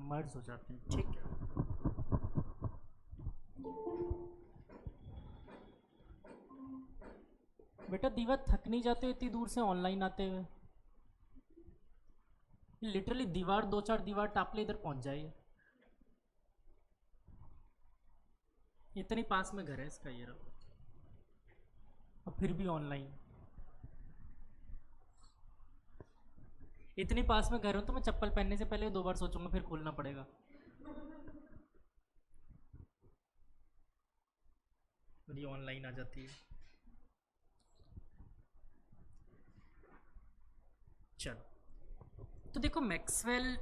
मर्ज हो जाते हैं। ठीक है, बेटा दीवा थक नहीं जाते इतनी दूर से ऑनलाइन आते हुए? लिटरली दीवार, दो चार दीवार टाप ले इधर पहुंच जाइए। इतनी पास में घर है इसका, ये रहा, और फिर भी ऑनलाइन। इतनी पास में घर हो तो मैं चप्पल पहनने से पहले 2 बार सोचूंगा, फिर खोलना पड़ेगा। और ये ऑनलाइन आ जाती है। चलो, तो देखो मैक्सवेल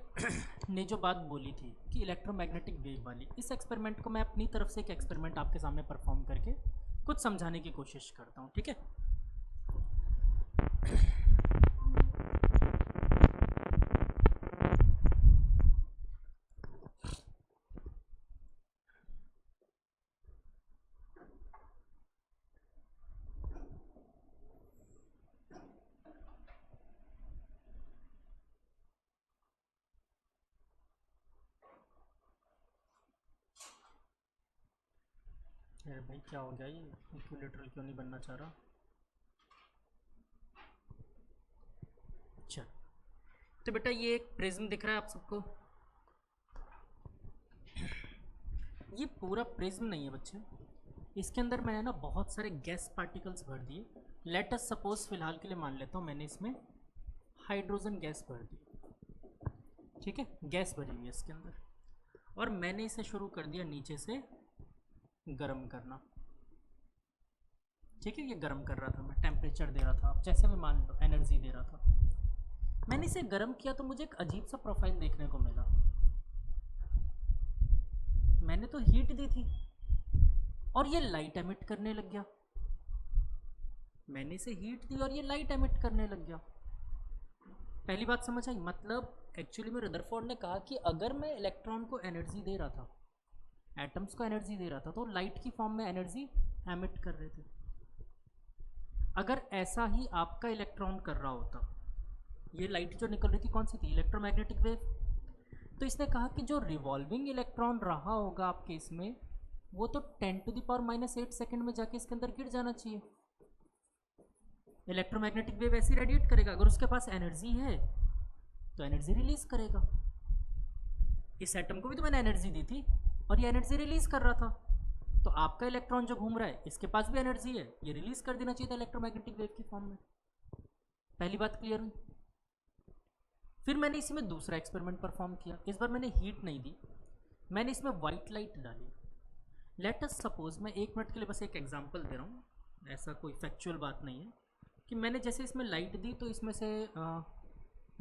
ने जो बात बोली थी कि इलेक्ट्रोमैग्नेटिक वेव वाली, इस एक्सपेरिमेंट को मैं अपनी तरफ से एक एक्सपेरिमेंट आपके सामने परफॉर्म करके कुछ समझाने की कोशिश करता हूँ। ठीक है, अरे भाई क्या हो गया, ये इक्विलेटरल क्यों नहीं बनना चाह रहा? चल, तो बेटा ये एक प्रिज्म दिख रहा है आप सबको। ये पूरा प्रिज्म नहीं है बच्चे, इसके अंदर मैंने ना बहुत सारे गैस पार्टिकल्स भर दिए। लेट अस सपोज फिलहाल के लिए मान लेता हूँ मैंने इसमें हाइड्रोजन गैस भर दी। ठीक है, गैस भरी हुई है इसके अंदर, और मैंने इसे शुरू कर दिया नीचे से गर्म करना। ठीक है, ये गर्म कर रहा था मैं, टेम्परेचर दे रहा था, आप जैसे भी मान लो एनर्जी दे रहा था। मैंने इसे गर्म किया तो मुझे एक अजीब सा प्रोफाइल देखने को मिला। मैंने तो हीट दी थी और ये लाइट एमिट करने लग गया। मैंने इसे हीट दी और ये लाइट एमिट करने लग गया। पहली बात समझ आई? मतलब एक्चुअली में रदरफोर्ड ने कहा कि अगर मैं इलेक्ट्रॉन को एनर्जी दे रहा था, एटम्स को एनर्जी दे रहा था, तो लाइट की फॉर्म में एनर्जी एमिट कर रहे थे। अगर ऐसा ही आपका इलेक्ट्रॉन कर रहा होता, ये लाइट जो निकल रही थी कौन सी थी? Electromagnetic wave. तो इसने कहा कि जो रिवॉल्विंग इलेक्ट्रॉन रहा होगा आपके इसमें, वो तो 10⁻⁸ सेकेंड में जाके इसके अंदर गिर जाना चाहिए। इलेक्ट्रोमैग्नेटिक वेव ऐसी रेडिएट करेगा, अगर उसके पास एनर्जी है तो एनर्जी रिलीज करेगा। इस एटम को भी तो मैंने एनर्जी दी थी और ये एनर्जी रिलीज कर रहा था, तो आपका इलेक्ट्रॉन जो घूम रहा है इसके पास भी एनर्जी है, ये रिलीज कर देना चाहिए था इलेक्ट्रोमैग्नेटिक वेव की फॉर्म में। पहली बात क्लियर हुई? फिर मैंने इसमें दूसरा एक्सपेरिमेंट परफॉर्म किया। इस बार मैंने हीट नहीं दी, मैंने इसमें वाइट लाइट डाली। लेट अस सपोज, मैं 1 मिनट के लिए बस एक एग्जांपल दे रहा हूँ, ऐसा कोई फैक्चुअल बात नहीं है, कि मैंने जैसे इसमें लाइट दी तो इसमें से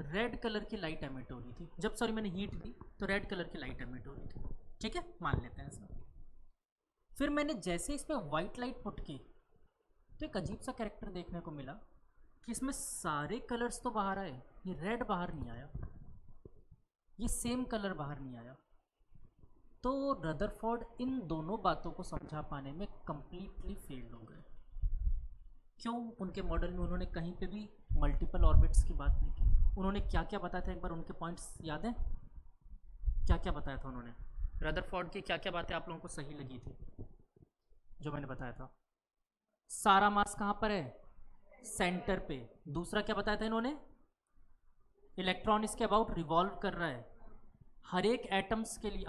रेड कलर की लाइट एमिट हो रही थी। जब सॉरी मैंने हीट दी तो रेड कलर की लाइट एमिट हो रही थी। ठीक है, मान लेते हैं ऐसा। फिर मैंने जैसे इसमें वाइट लाइट पुट की तो एक अजीब सा कैरेक्टर देखने को मिला कि इसमें सारे कलर्स तो बाहर आए, ये रेड बाहर नहीं आया, ये सेम कलर बाहर नहीं आया। तो रदरफोर्ड इन दोनों बातों को समझा पाने में कंप्लीटली फेल्ड हो गए। क्यों? उनके मॉडल में उन्होंने कहीं पे भी मल्टीपल ऑर्बिट्स की बात नहीं की। उन्होंने क्या क्या बताया था, एक बार उनके पॉइंट्स याद हैं? क्या क्या बताया था उन्होंने? रदरफोर्ड की क्या क्या बातें आप लोगों को सही लगी थी जो मैंने बताया था? सारा मास कहाँ पर है? सेंटर पे। दूसरा क्या बताया था इन्होंने? इलेक्ट्रॉन इसके अबाउट रिवॉल्व कर रहा है। हर एक एटम्स के लिए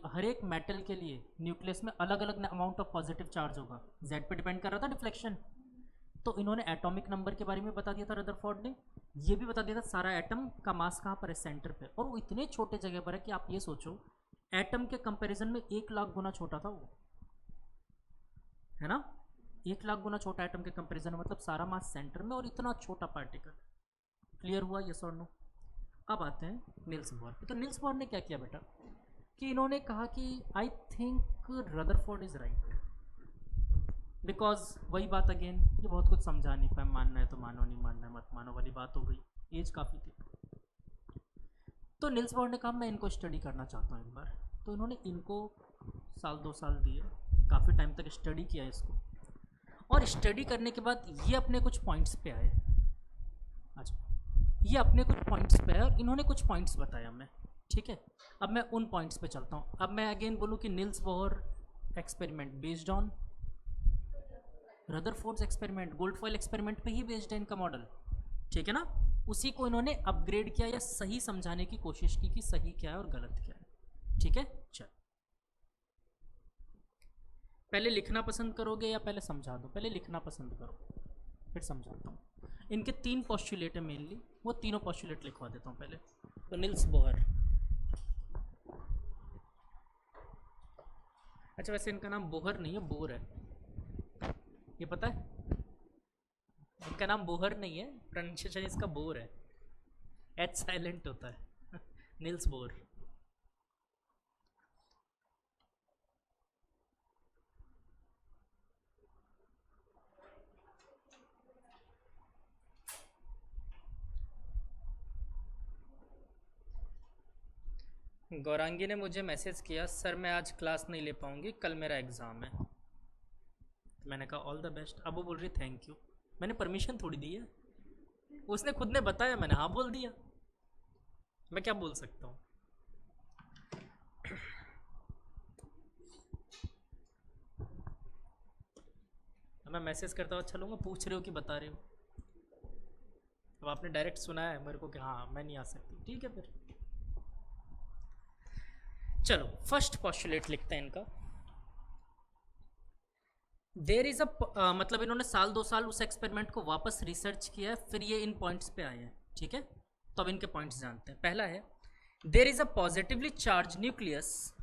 हर एक मेटल के लिए न्यूक्लियस में अलग अलग अमाउंट ऑफ पॉजिटिव चार्ज होगा, जेड पे डिपेंड कर रहा था डिफ्लेक्शन। तो इन्होंने एटॉमिक नंबर के बारे में बता दिया था रदरफोर्ड ने, ये भी बता दिया था सारा एटम का मास कहाँ पर है? सेंटर पे। और वो इतने छोटे जगह पर है कि आप ये सोचो एटम के कंपैरिजन में 1,00,000 गुना छोटा था वो, है ना? 1,00,000 गुना छोटा एटम के कंपैरिजन में, मतलब सारा मास सेंटर में और इतना छोटा पार्टिकल। क्लियर हुआ? यस और नो? अब आते हैं नील्स बोर पे। तो नील्स बोर ने क्या किया बेटा कि इन्होंने कहा कि I think Rutherford is right, because वही बात अगेन, ये बहुत कुछ समझा नहीं पाए, मानना है तो मानो, नहीं मानना है मत मानो वाली बात हो गई, एज काफ़ी थी। तो नील्स बोर ने कहा मैं इनको स्टडी करना चाहता हूँ एक बार। तो इन्होंने इनको 1-2 साल दिए, काफ़ी टाइम तक स्टडी किया इसको, और स्टडी करने के बाद ये अपने कुछ पॉइंट्स पे आए। अच्छा, ये अपने कुछ पॉइंट्स पे आए और इन्होंने कुछ पॉइंट्स बताया हमें ठीक है, अब मैं उन पॉइंट्स पे चलता हूँ। अब मैं अगेन बोलूँ कि Niels Bohr experiment based on Rutherford's experiment, gold foil experiment पे ही बेस्ड है इनका मॉडल, ठीक है ना। उसी को इन्होंने अपग्रेड किया या सही समझाने की कोशिश की कि सही क्या है और गलत क्या है, ठीक है। चल, पहले लिखना पसंद करोगे या पहले समझा दो? पहले लिखना पसंद करो, फिर समझाता हूँ। इनके 3 पॉस्टुलेट है मेनली, वो तीनों पॉस्टुलेट लिखवा देता हूँ पहले। तो नील्स बोहर, अच्छा वैसे इनका नाम बोहर नहीं है, बोर है, ये पता है? इनका नाम बोहर नहीं है, प्रोनाउंसिएशन इसका बोर है, एच साइलेंट होता है नील्स बोर। गौरांगी ने मुझे मैसेज किया, सर मैं आज क्लास नहीं ले पाऊंगी, कल मेरा एग्ज़ाम है। तो मैंने कहा ऑल द बेस्ट। अब वो बोल रही थैंक यू, मैंने परमिशन थोड़ी दी है, उसने खुद ने बताया, मैंने हाँ बोल दिया, मैं क्या बोल सकता हूँ। मैं मैसेज करता हूँ, अच्छा लूँगा, पूछ रहे हो कि बता रहे हो। अब आपने डायरेक्ट सुना है मेरे को कि हाँ मैं नहीं आ सकती, ठीक है फिर। चलो फर्स्ट पॉस्टुलेट लिखते हैं इनका। देर इज़ अ मतलब इन्होंने साल 2 साल उस एक्सपेरिमेंट को वापस रिसर्च किया है, फिर ये इन पॉइंट्स पे आए हैं, ठीक है। तो अब इनके पॉइंट्स जानते हैं। पहला है, there is a positively charge nucleus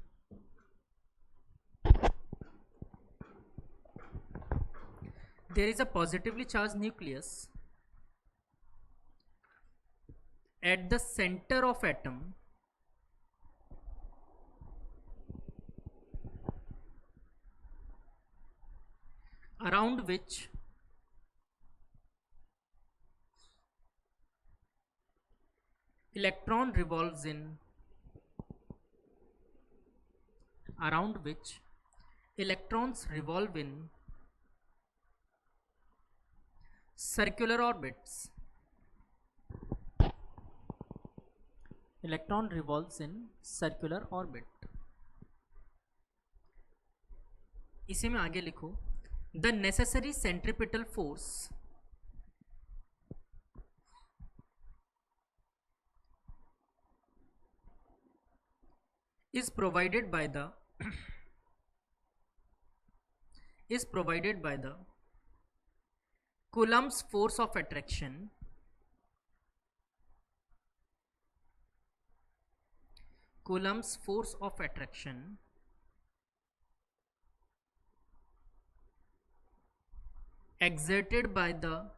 there is a positively charged nucleus at the center of atom around which electron revolves in, around which electrons revolve in circular orbits. Electron revolves in circular orbit. इसी में आगे लिखो, the necessary centripetal force is provided by the Coulomb's force of attraction exerted by the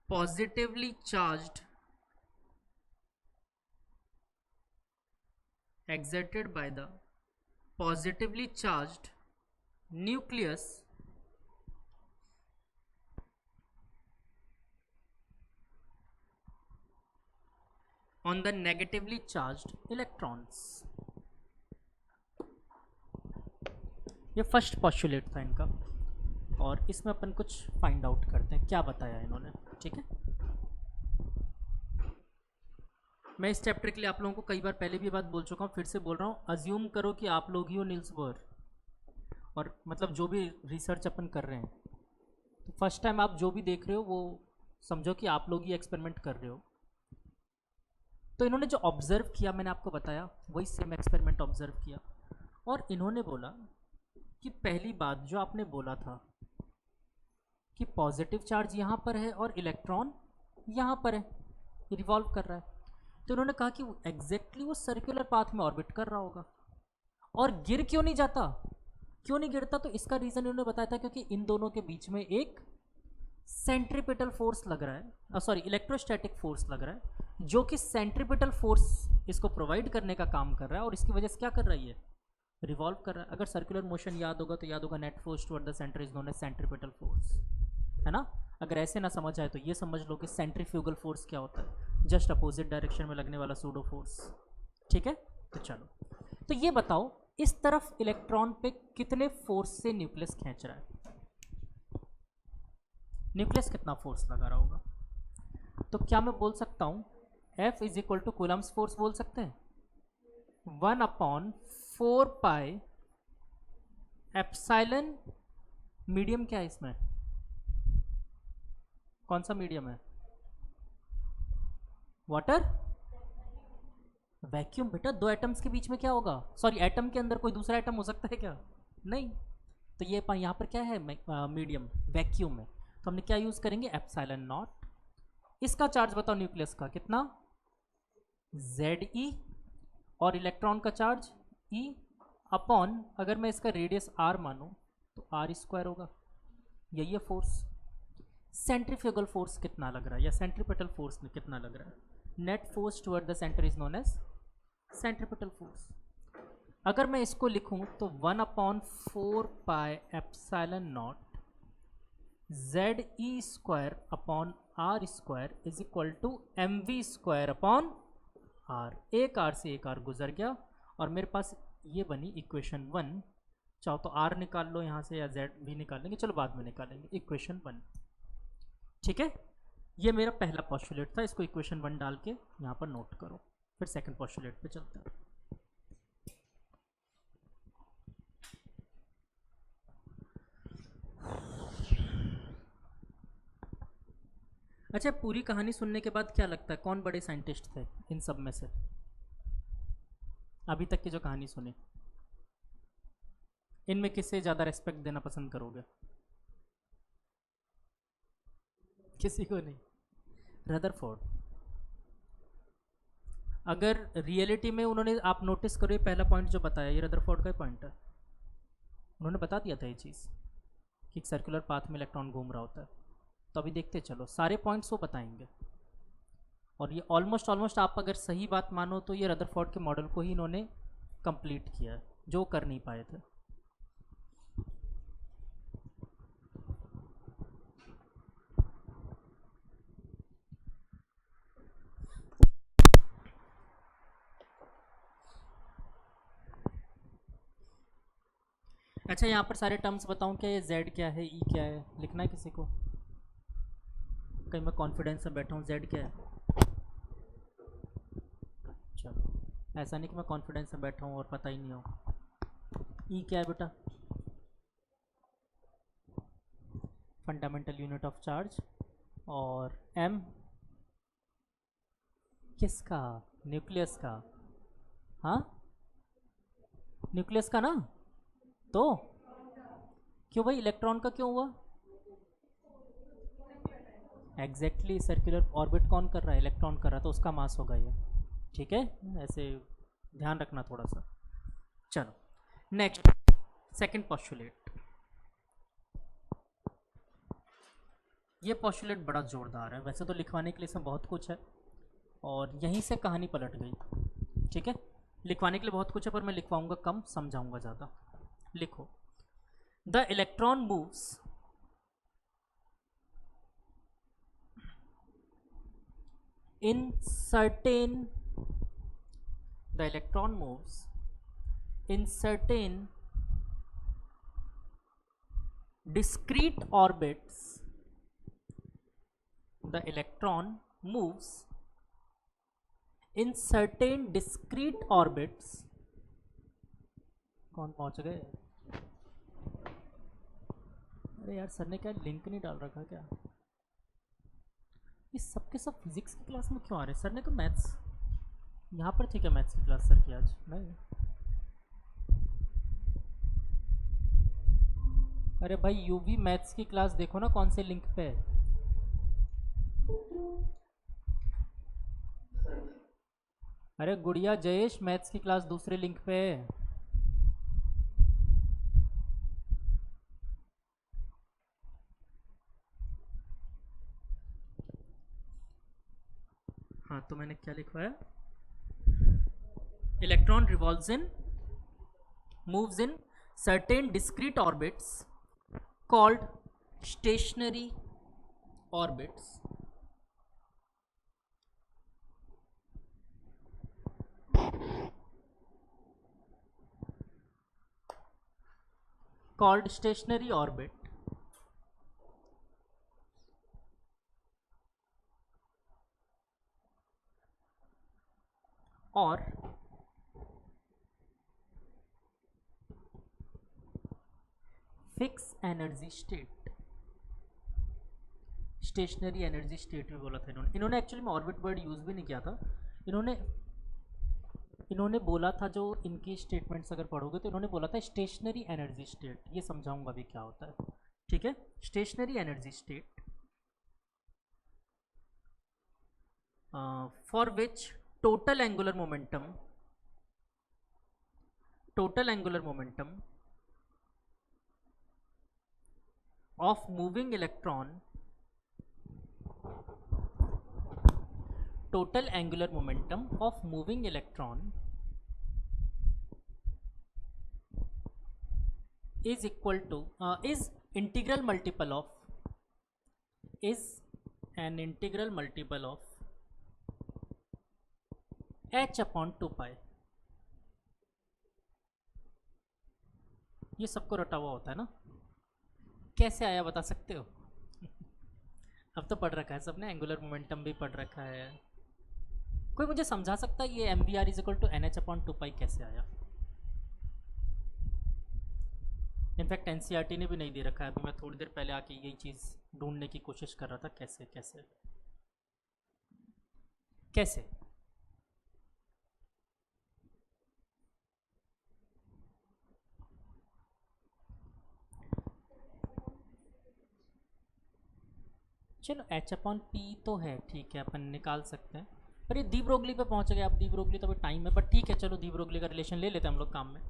positively charged nucleus on the negatively charged electrons. ये first postulate था इनका, और इसमें अपन कुछ फाइंड आउट करते हैं क्या बताया इन्होंने, ठीक है। मैं इस चैप्टर के लिए आप लोगों को कई बार पहले भी बात बोल चुका हूँ, फिर से बोल रहा हूँ, अज्यूम करो कि आप लोग ही हो नील्स बोहर, और मतलब जो भी रिसर्च अपन कर रहे हैं, तो फर्स्ट टाइम आप जो भी देख रहे हो वो समझो कि आप लोग ही एक्सपेरिमेंट कर रहे हो। तो इन्होंने जो ऑब्जर्व किया, मैंने आपको बताया वही सेम एक्सपेरिमेंट ऑब्जर्व किया, और इन्होंने बोला कि पहली बात जो आपने बोला था कि पॉजिटिव चार्ज यहाँ पर है और इलेक्ट्रॉन यहाँ पर है, रिवॉल्व कर रहा है, तो उन्होंने कहा कि एग्जैक्टली वो सर्कुलर पाथ में ऑर्बिट कर रहा होगा। और गिर क्यों नहीं जाता, क्यों नहीं गिरता, तो इसका रीज़न इन्होंने बताया था क्योंकि इन दोनों के बीच में एक सेंट्रीपिटल फोर्स लग रहा है, सॉरी इलेक्ट्रोस्टैटिक फोर्स लग रहा है, जो कि सेंट्रीपिटल फोर्स इसको प्रोवाइड करने का काम कर रहा है, और इसकी वजह से क्या कर रही है, रिवॉल्व कर रहा है। अगर सर्कुलर मोशन याद होगा तो याद होगा net force toward the centre is known as centripetal force, है ना। अगर ऐसे ना समझ आए तो ये समझ लो कि सेंट्रीफ्यूगल फोर्स क्या होता है, जस्ट अपोजिट डायरेक्शन में लगने वाला सूडो फोर्स, ठीक है। तो चलो, तो ये बताओ इस तरफ इलेक्ट्रॉन पे कितने फोर्स से न्यूक्लियस खींच रहा है, न्यूक्लियस कितना फोर्स लगा रहा होगा, तो क्या मैं बोल सकता हूँ F is equal to Coulomb's force बोल सकते हैं, 1/4 पाई एप्सिलॉन, मीडियम क्या है इसमें, कौन सा मीडियम है, वाटर, वैक्यूम बेटा, दो एटम्स के बीच में क्या होगा, सॉरी एटम के अंदर कोई दूसरा एटम हो सकता है क्या, नहीं, तो ये यहाँ पर क्या है, मीडियम वैक्यूम है, तो हमने क्या यूज करेंगे, एप्सिलॉन नॉट। इसका चार्ज बताओ न्यूक्लियस का कितना, Ze, और इलेक्ट्रॉन का चार्ज E अपॉन, अगर मैं इसका रेडियस R मानूं तो R² होगा, यही है फोर्स। सेंट्रीफ्यूगल फोर्स कितना लग रहा है, या सेंट्रीपिटल फोर्स में कितना लग रहा है, net force toward the centre is known as centripetal force. अगर मैं इसको लिखूं तो 1/4 epsilon naught Ze² upon R² is equal to mv² upon R। एक R से एक R गुजर गया और मेरे पास ये बनी इक्वेशन 1। चाहो तो R निकाल लो यहाँ से, या Z भी निकाल लेंगे, चलो बाद में निकालेंगे, इक्वेशन 1। ठीक है, ये मेरा पहला पॉस्टुलेट था, इसको इक्वेशन 1 डाल के यहाँ पर नोट करो, फिर सेकंड पॉस्टुलेट पे चलते हैं। अच्छा, पूरी कहानी सुनने के बाद क्या लगता है कौन बड़े साइंटिस्ट थे इन सब में से, अभी तक की जो कहानी सुनी, इनमें किससे ज़्यादा रेस्पेक्ट देना पसंद करोगे, किसी को नहीं, रदरफोर्ड। अगर रियलिटी में उन्होंने, आप नोटिस करो ये पहला पॉइंट जो बताया ये रदरफोर्ड का पॉइंट है, उन्होंने बता दिया था ये चीज़ कि एक सर्कुलर पाथ में इलेक्ट्रॉन घूम रहा होता है। तो अभी देखते चलो, सारे पॉइंट्स वो बताएंगे, और ये ऑलमोस्ट आप अगर सही बात मानो तो ये रदरफोर्ड के मॉडल को ही इन्होंने कंप्लीट किया है, जो कर नहीं पाए थे। अच्छा, यहाँ पर सारे टर्म्स बताऊँ क्या, ये Z क्या है, E क्या है, लिखना है किसी को, कहीं मैं कॉन्फिडेंस से बैठा हूँ, Z क्या है, चलो ऐसा नहीं कि मैं कॉन्फिडेंस से बैठा हूँ और पता ही नहीं हो। E क्या है बेटा, फंडामेंटल यूनिट ऑफ चार्ज, और M किसका, न्यूक्लियस का, हाँ न्यूक्लियस का ना, तो क्यों भाई, इलेक्ट्रॉन का क्यों हुआ, एग्जैक्टली सर्कुलर ऑर्बिट कौन कर रहा है, इलेक्ट्रॉन कर रहा है, तो उसका मास होगा ये, ठीक है, ऐसे ध्यान रखना थोड़ा सा। चलो नेक्स्ट, सेकंड पॉस्टुलेट। ये पॉस्टुलेट बड़ा जोरदार है, वैसे तो लिखवाने के लिए इसमें बहुत कुछ है और यहीं से कहानी पलट गई। ठीक है, लिखवाने के लिए बहुत कुछ है पर मैं लिखवाऊंगा कम, समझाऊंगा ज़्यादा। लिखो, the electron moves in certain, the electron moves in certain discrete orbits, the electron moves in certain discrete orbits, कौन पहुंच गए, अरे यार सर ने क्या लिंक नहीं डाल रखा क्या, ये सब के सब फिजिक्स की क्लास में क्यों आ रहे हैं, सर ने तो मैथ्स यहाँ पर थी क्या, मैथ्स की क्लास सर की आज नहीं, अरे भाई यूवी मैथ्स की क्लास देखो ना कौन से लिंक पे है, अरे गुड़िया जयेश मैथ्स की क्लास दूसरे लिंक पे है, हाँ तो मैंने क्या लिखवाया, electron revolves in, moves in certain discrete orbits called stationary orbits, called stationary orbit, और fix energy state, stationary energy state भी बोला था इन्होंने एक्चुअली में ऑर्बिट वर्ड यूज़ भी नहीं किया था। इन्होंने बोला था, जो इनकी स्टेटमेंट्स अगर पढ़ोगे तो इन्होंने बोला था स्टेशनरी एनर्जी स्टेट। ये समझाऊंगा अभी क्या होता है, ठीक है। Stationary energy state for which total angular momentum of moving electron, total angular momentum of moving electron is equal to is an integral multiple of h upon 2 pi। ये सबको रटा हुआ होता है ना, कैसे आया बता सकते हो? अब तो पढ़ रखा है सबने, एंगुलर मोमेंटम भी पढ़ रखा है। कोई मुझे समझा सकता है ये mvr is equal to NH upon 2 pi कैसे आया? इनफैक्ट एनसीईआरटी ने भी नहीं दे रखा है। अभी मैं थोड़ी देर पहले आके यही चीज़ ढूंढने की कोशिश कर रहा था, कैसे कैसे कैसे। चलो h अपॉन पी तो है, ठीक है, अपन निकाल सकते हैं। पर ये दी ब्रोगली पे पहुंच गए। अब दी ब्रोगली तो अभी टाइम है, बट ठीक है, चलो दी ब्रोगली का रिलेशन ले लेते हैं हम लोग काम में।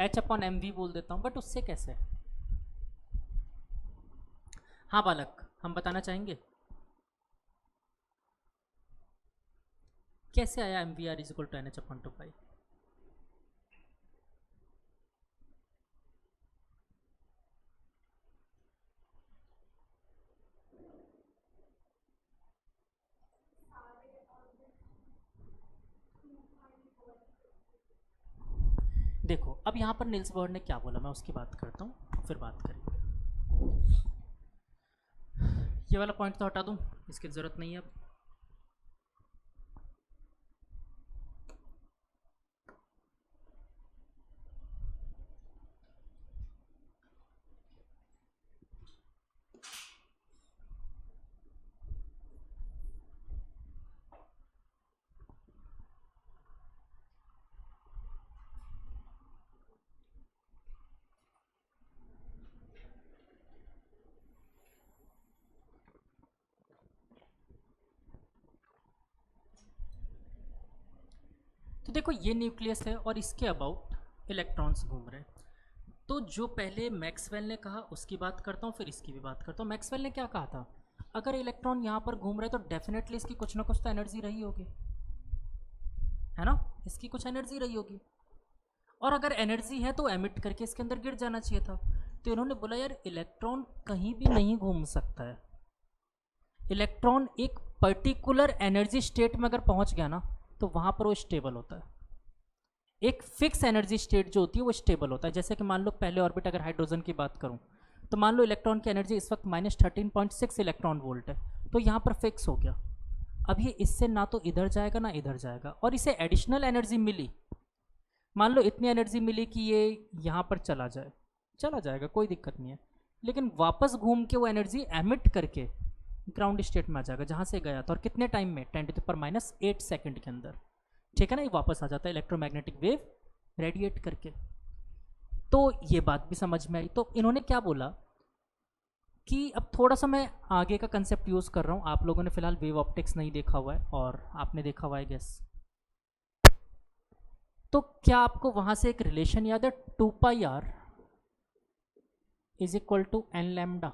h अपॉन एम वी बोल देता हूँ, बट उससे कैसे? हाँ बालक, हम बताना चाहेंगे कैसे आया M V R is equal to NH upon 2 pi. देखो अब यहाँ पर नील्स बोहर ने क्या बोला, मैं उसकी बात करता हूँ, फिर बात करेंगे। ये वाला पॉइंट तो हटा दूँ, इसकी ज़रूरत नहीं है अब। तो देखो ये न्यूक्लियस है और इसके अबाउट इलेक्ट्रॉन्स घूम रहे हैं। तो जो पहले मैक्सवेल ने कहा उसकी बात करता हूँ, फिर इसकी भी बात करता हूँ। मैक्सवेल ने क्या कहा था? अगर इलेक्ट्रॉन यहाँ पर घूम रहे तो डेफिनेटली इसकी कुछ ना कुछ तो एनर्जी रही होगी, है ना? इसकी कुछ एनर्जी रही होगी, और अगर एनर्जी है तो एमिट करके इसके अंदर गिर जाना चाहिए था। तो इन्होंने बोला यार इलेक्ट्रॉन कहीं भी नहीं घूम सकता है। इलेक्ट्रॉन एक पर्टिकुलर एनर्जी स्टेट में अगर पहुँच गया ना तो वहाँ पर वो स्टेबल होता है। एक फिक्स एनर्जी स्टेट जो होती है वो स्टेबल होता है। जैसे कि मान लो पहले ऑर्बिट अगर हाइड्रोजन की बात करूं तो मान लो इलेक्ट्रॉन की एनर्जी इस वक्त -13.6 इलेक्ट्रॉन वोल्ट है, तो यहाँ पर फिक्स हो गया। अब ये इससे ना तो इधर जाएगा ना इधर जाएगा, और इसे एडिशनल एनर्जी मिली, मान लो इतनी एनर्जी मिली कि ये यहाँ पर चला जाएगा, कोई दिक्कत नहीं है, लेकिन वापस घूम के वो एनर्जी एमिट करके ग्राउंड स्टेट में आ जाएगा जहाँ से गया था। और कितने टाइम में? 10⁻⁸ सेकेंड के अंदर, ठीक है ना? ये वापस आ जाता है इलेक्ट्रोमैग्नेटिक वेव रेडिएट करके। तो ये बात भी समझ में आई। तो इन्होंने क्या बोला कि अब थोड़ा सा मैं आगे का कंसेप्ट यूज़ कर रहा हूँ। आप लोगों ने फिलहाल वेव ऑप्टिक्स नहीं देखा हुआ है और आपने देखा हुआ है गेस। तो क्या आपको वहाँ से एक रिलेशन याद है? 2πr is equal to n lambda,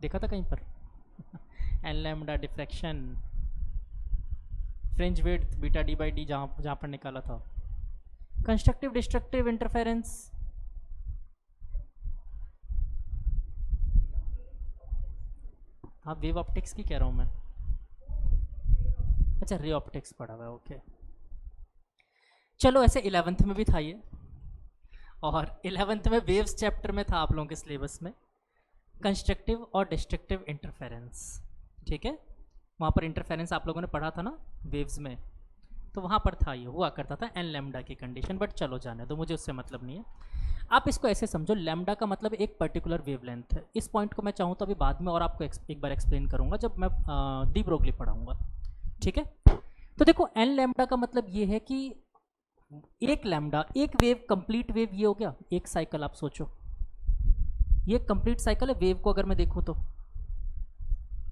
देखा था कहीं पर? n lambda diffraction fringe width beta d by D, जहाँ पर निकाला था। कंस्ट्रक्टिव डिस्ट्रक्टिव इंटरफेरेंस, हाँ वेव ऑप्टिक्स की कह रहा हूँ मैं। अच्छा रे ऑप्टिक्स पढ़ा हुआ है, ओके। चलो ऐसे 11th में भी था ये, और 11th में वेव्स चैप्टर में था आप लोगों के सिलेबस में कंस्ट्रक्टिव और डिस्ट्रक्टिव इंटरफेरेंस, ठीक है। वहाँ पर इंटरफेरेंस आप लोगों ने पढ़ा था ना वेव्स में, तो वहाँ पर था, ये हुआ करता था एन लैम्डा की कंडीशन, बट चलो जाने दो, मुझे उससे मतलब नहीं है। आप इसको ऐसे समझो, लैम्डा का मतलब एक पर्टिकुलर वेवलेंथ है। इस पॉइंट को मैं चाहूँ तो अभी बाद में और आपको एक बार एक्सप्लेन करूँगा जब मैं डी ब्रोगली पढ़ाऊँगा, ठीक है। तो देखो एन लैम्डा का मतलब ये है कि एक लैम्डा, एक वेव, कंप्लीट वेव ये हो गया एक साइकिल। आप सोचो ये कंप्लीट साइकिल है वेव को, अगर मैं देखूँ तो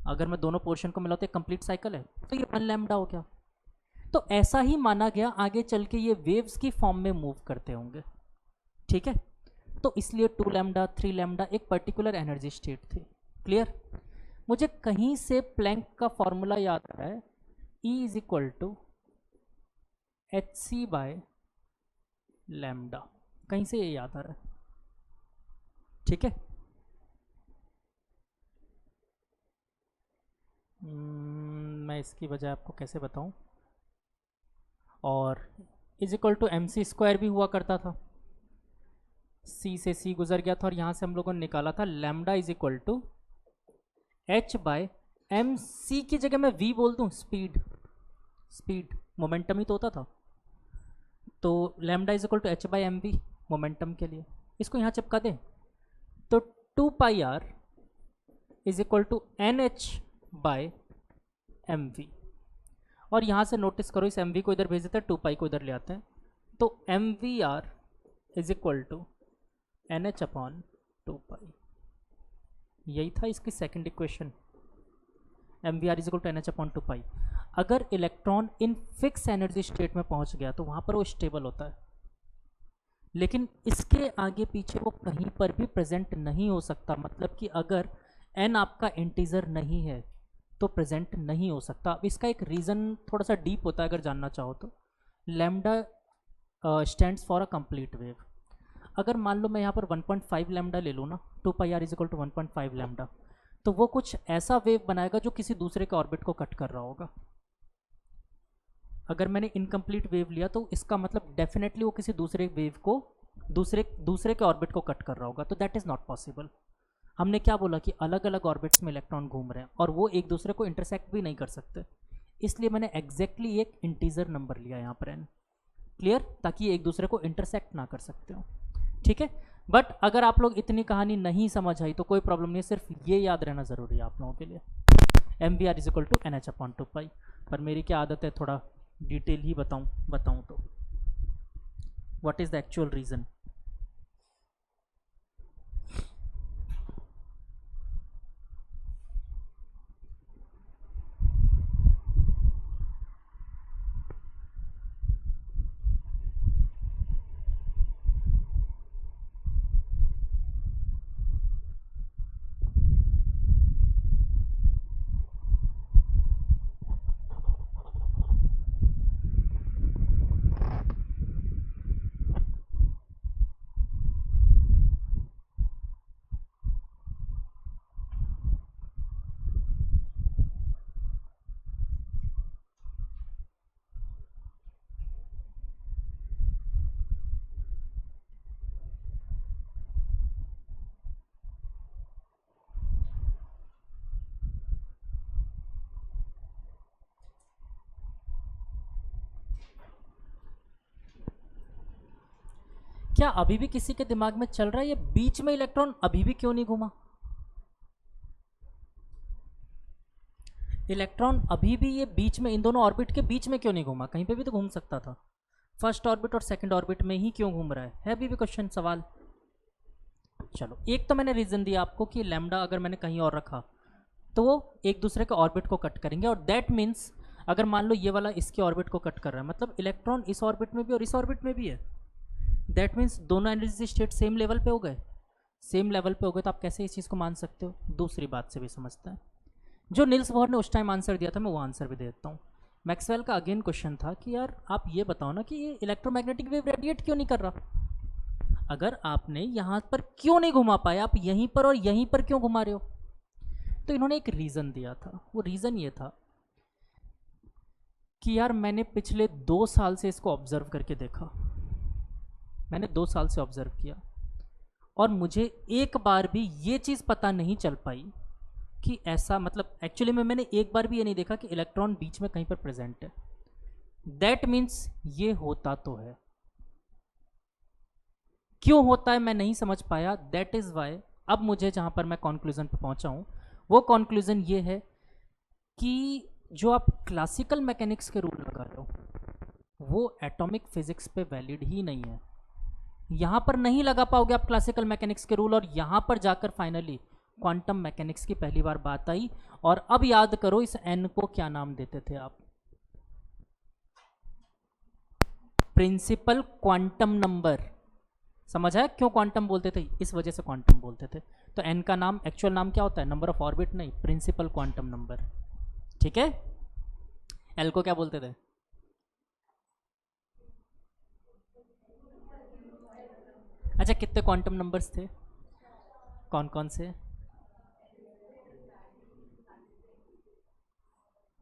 अगर मैं दोनों पोर्शन को मिलाऊँ तो एक कंप्लीट साइकिल है, तो ये 1 लैम्डा हो गया। तो ऐसा ही माना गया आगे चल के ये वेव्स की फॉर्म में मूव करते होंगे, ठीक है। तो इसलिए 2 लैम्डा 3 लैम्डा एक पर्टिकुलर एनर्जी स्टेट थी। क्लियर। मुझे कहीं से प्लैंक का फॉर्मूला याद आ रहा है, E is equal to H C by lambda, कहीं से ये याद आ रहा है, ठीक है। मैं इसकी वजह आपको कैसे बताऊं। और is equal to M C square भी हुआ करता था, सी से सी गुजर गया था और यहाँ से हम लोगों ने निकाला था lambda is equal to H by M C की जगह मैं वी बोल दूँ, स्पीड, स्पीड मोमेंटम ही तो होता था, तो lambda is equal to H by M V momentum के लिए। इसको यहाँ चिपका दें तो 2 pi R is equal to N H by M V. और यहाँ से नोटिस करो इस एम वी को इधर भेज देते हैं, 2 पाई को इधर ले आते हैं, तो M V R is equal to N H upon 2 pi. यही था इसकी second equation, M V R is equal to N H upon 2 pi. अगर electron in fix energy state में पहुंच गया तो वहाँ पर वो स्टेबल होता है, लेकिन इसके आगे पीछे वो कहीं पर भी प्रेजेंट नहीं हो सकता। मतलब कि अगर एन आपका इंटीजर नहीं है तो प्रेजेंट नहीं हो सकता। अब इसका एक रीज़न थोड़ा सा डीप होता है अगर जानना चाहो तो। Lambda stands for a complete wave. अगर मान लो मैं यहाँ पर 1.5 लैम्डा ले लूँ ना, 2 pi R is equal to 1.5 lambda, तो वो कुछ ऐसा वेव बनाएगा जो किसी दूसरे के ऑर्बिट को कट कर रहा होगा। अगर मैंने इनकम्प्लीट वेव लिया तो इसका मतलब डेफिनेटली वो किसी दूसरे वेव को दूसरे के ऑर्बिट को कट कर रहा होगा, तो दैट इज़ नॉट पॉसिबल। हमने क्या बोला कि अलग अलग ऑर्बिट्स में इलेक्ट्रॉन घूम रहे हैं और वो एक दूसरे को इंटरसेक्ट भी नहीं कर सकते, इसलिए मैंने एग्जैक्टली एक इंटीजर नंबर लिया यहाँ पर एन। क्लियर, ताकि ये एक दूसरे को इंटरसेक्ट ना कर सकते हो, ठीक है। बट अगर आप लोग इतनी कहानी नहीं समझ आई तो कोई प्रॉब्लम नहीं है, सिर्फ ये याद रहना ज़रूरी है आप लोगों के लिए, M V R is equal to N H upon 2 pi. पर मेरी क्या आदत है थोड़ा डिटेल ही बताऊं तो what is the actual reason. क्या अभी भी किसी के दिमाग में चल रहा है ये बीच में इलेक्ट्रॉन अभी भी क्यों नहीं घूमा? इलेक्ट्रॉन अभी भी ये बीच में, इन दोनों ऑर्बिट के बीच में क्यों नहीं घूमा? कहीं पे भी तो घूम सकता था, फर्स्ट ऑर्बिट और सेकंड ऑर्बिट में ही क्यों घूम रहा है अभी भी क्वेश्चन सवाल। चलो, एक तो मैंने रीजन दिया आपको कि लैम्डा अगर मैंने कहीं और रखा तो वो एक दूसरे के ऑर्बिट को कट करेंगे, और दैट मीन्स अगर मान लो ये वाला इसके ऑर्बिट को कट कर रहा है, मतलब इलेक्ट्रॉन इस ऑर्बिट में भी और इस ऑर्बिट में भी है, दैट मीन्स दोनों एनर्जी स्टेट सेम लेवल पे हो गए। सेम लेवल पे हो गए तो आप कैसे इस चीज़ को मान सकते हो? दूसरी बात से भी समझते हैं, जो नील्स बोहर ने उस टाइम आंसर दिया था मैं वो आंसर भी दे देता हूँ। मैक्सवेल का अगेन क्वेश्चन था कि यार आप ये बताओ ना कि ये इलेक्ट्रोमैग्नेटिक वेव रेडिएट क्यों नहीं कर रहा? अगर आपने यहाँ पर क्यों नहीं घुमा पाया, आप यहीं पर और यहीं पर क्यों घुमा रहे हो? तो इन्होंने एक रीज़न दिया था, वो रीज़न ये था कि यार मैंने पिछले 2 साल से इसको ऑब्जर्व करके देखा, मैंने 2 साल से ऑब्जर्व किया और मुझे एक बार भी ये चीज़ पता नहीं चल पाई कि ऐसा मतलब एक्चुअली में मैंने एक बार भी ये नहीं देखा कि इलेक्ट्रॉन बीच में कहीं पर प्रेजेंट है। दैट मीन्स ये होता तो है, क्यों होता है मैं नहीं समझ पाया। दैट इज वाई अब मुझे जहां पर मैं कंक्लूजन पे पहुंचा हूं वो कंक्लूजन ये है कि जो आप क्लासिकल मैकेनिक्स के रूल लगा रहे हो वो एटॉमिक फिजिक्स पे वैलिड ही नहीं है। यहां पर नहीं लगा पाओगे आप क्लासिकल मैकेनिक्स के रूल, और यहां पर जाकर फाइनली क्वांटम मैकेनिक्स की पहली बार बात आई। और अब याद करो इस एन को क्या नाम देते थे आप? Principal quantum number. समझ आया क्यों क्वांटम बोलते थे? इस वजह से क्वांटम बोलते थे। तो एन का नाम एक्चुअल नाम क्या होता है? नंबर ऑफ ऑर्बिट नहीं, प्रिंसिपल क्वांटम नंबर। ठीक है। एल को क्या बोलते थे? अच्छा, कितने क्वांटम नंबर्स थे? कौन कौन से?